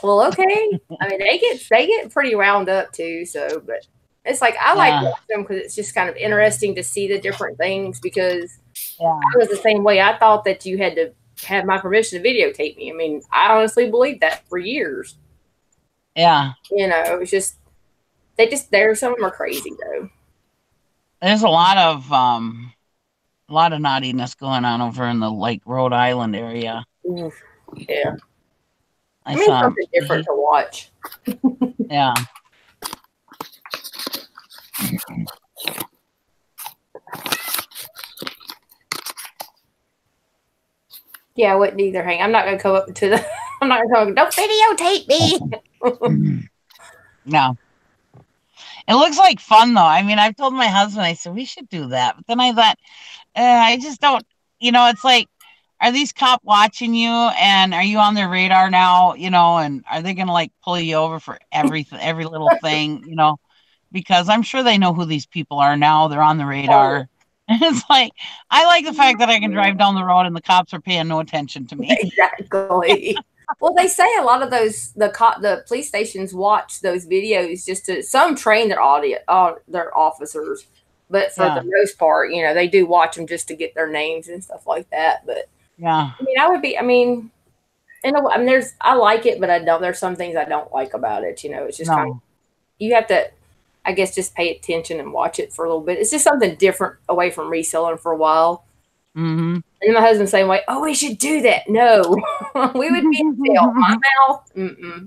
Well, okay. I mean, they get pretty wound up too. So, but it's like, I like watching them because it's just kind of interesting to see the different things, because I was the same way. I thought that you had to have my permission to videotape me. I mean, I honestly believed that for years. Yeah. You know, it was just, some of them are crazy though. There's a lot of naughtiness going on over in the Rhode Island area. Yeah. I mean, something different to watch. Yeah. Yeah, I wouldn't either, Hank. I'm not going to come up to I'm not going to don't videotape me. No. It looks like fun, though. I mean, I've told my husband, I said, we should do that. But then I thought, I just don't, it's like, are these cops watching you, and are you on their radar now, and are they going to pull you over for every little thing, because I'm sure they know who these people are now. They're on the radar. And it's like, I like the fact that I can drive down the road and the cops are paying no attention to me. Exactly. Well, they say a lot of those, the police stations watch those videos just to, some train their officers, but for the most part, they do watch them just to get their names and stuff like that. But yeah, I like it, but I don't, there's some things I don't like about it. It's just kind of, you have to, I guess, just pay attention and watch it for a little bit. It's just something different away from reselling for a while. Mm-hmm. And my husband's saying, like, oh, we should do that. No, we would be in jail. My mouth,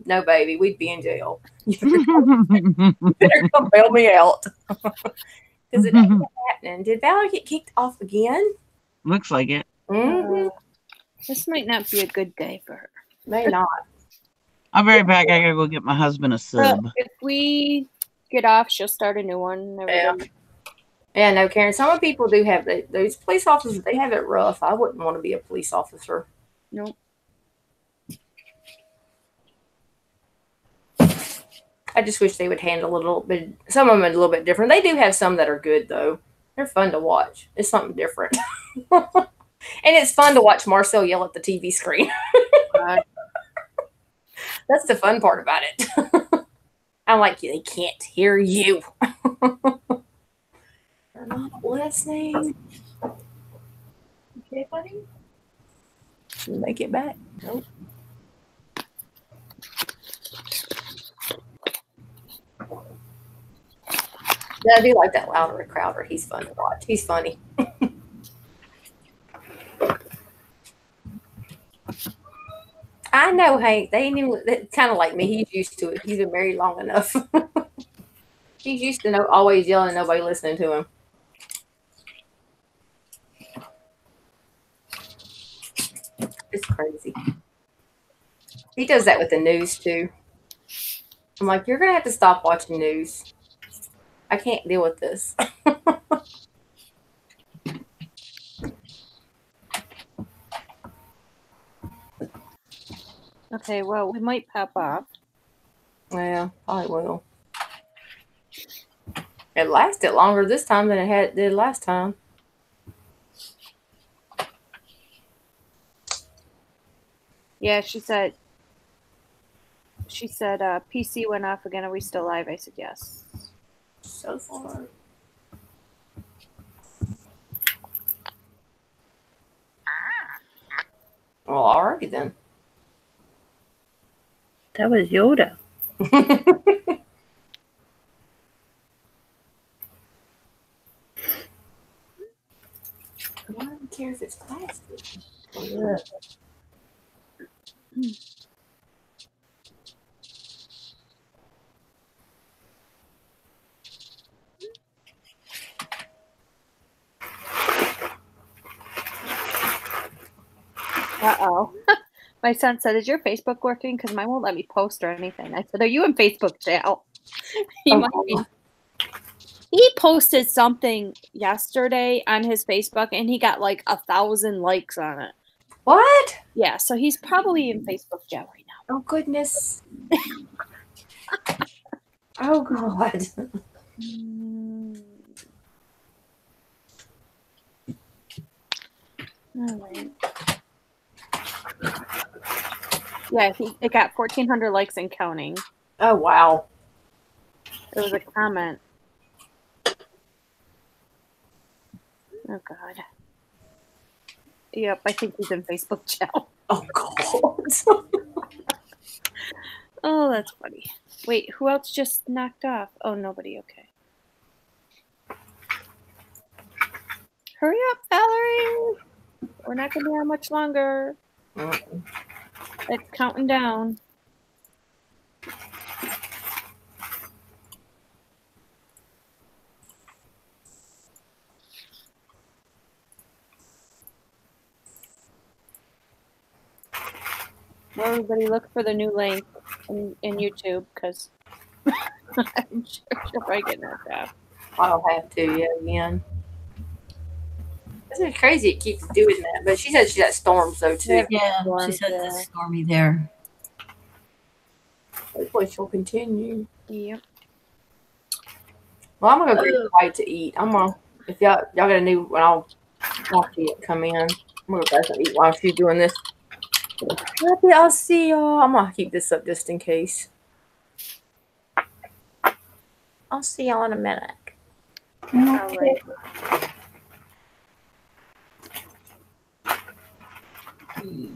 no, baby, we'd be in jail. You better come bail me out. Because it ain't happening. Did Valerie get kicked off again? Looks like it. Mm-hmm. This might not be a good day for her. May not. I'll be right back. I gotta go get my husband a sub. If we get off, she'll start a new one. Yeah, no, Karen. Some people do have those police officers. They have it rough. I wouldn't want to be a police officer. Nope. I just wish they would handle a little bit. Some of them are a little bit different. They do have some that are good though. They're fun to watch. It's something different. And it's fun to watch Marcel yell at the TV screen. That's the fun part about it. I'm like, they can't hear you. They're not listening. Okay, buddy. Make it back. Nope. Yeah, I do like that Louder Crowder. He's fun to watch. He's funny. I know, Hank. They knew that kind of like me. He's used to it. He's been married long enough. He's used to always yelling, nobody listening to him. It's crazy. He does that with the news too. I'm like, you're gonna have to stop watching news. I can't deal with this. Okay, well, we might pop off. Yeah, I will. It lasted longer this time than it did last time. Yeah, she said PC went off again. Are we still live? I said yes. So far. Well, alrighty then. That was Yoda. I don't care if it's plastic. Uh-oh. My son said, is your Facebook working? Because mine won't let me post or anything. I said, are you in Facebook jail? He might be. He posted something yesterday on his Facebook, and he got like 1,000 likes on it. What? Yeah, so he's probably in Facebook jail right now. Oh, goodness. Oh, God. All right. Yeah, it got 1,400 likes and counting. Oh, wow. It was a comment. Oh, God. Yep, I think he's in Facebook jail. Oh, God. Oh, that's funny. Wait, who else just knocked off? Oh, nobody. Okay. Hurry up, Valerie. We're not going to be on much longer. It's counting down. Well, everybody look for the new link in YouTube, because I'm sure she'll probably get knocked off. I'll have to, yeah, again. It's crazy it keeps doing that. But she said she's at storms, though, too. Yeah, she said it's stormy there. Hopefully she'll continue. Yep. Well, I'm going to go get a bite to eat. If y'all got a new one, I'll see it come in. I'm going to go grab something to eat while she's doing this. Happy, I'll see y'all. I'm going to keep this up just in case. I'll see y'all in a minute. Okay. Right.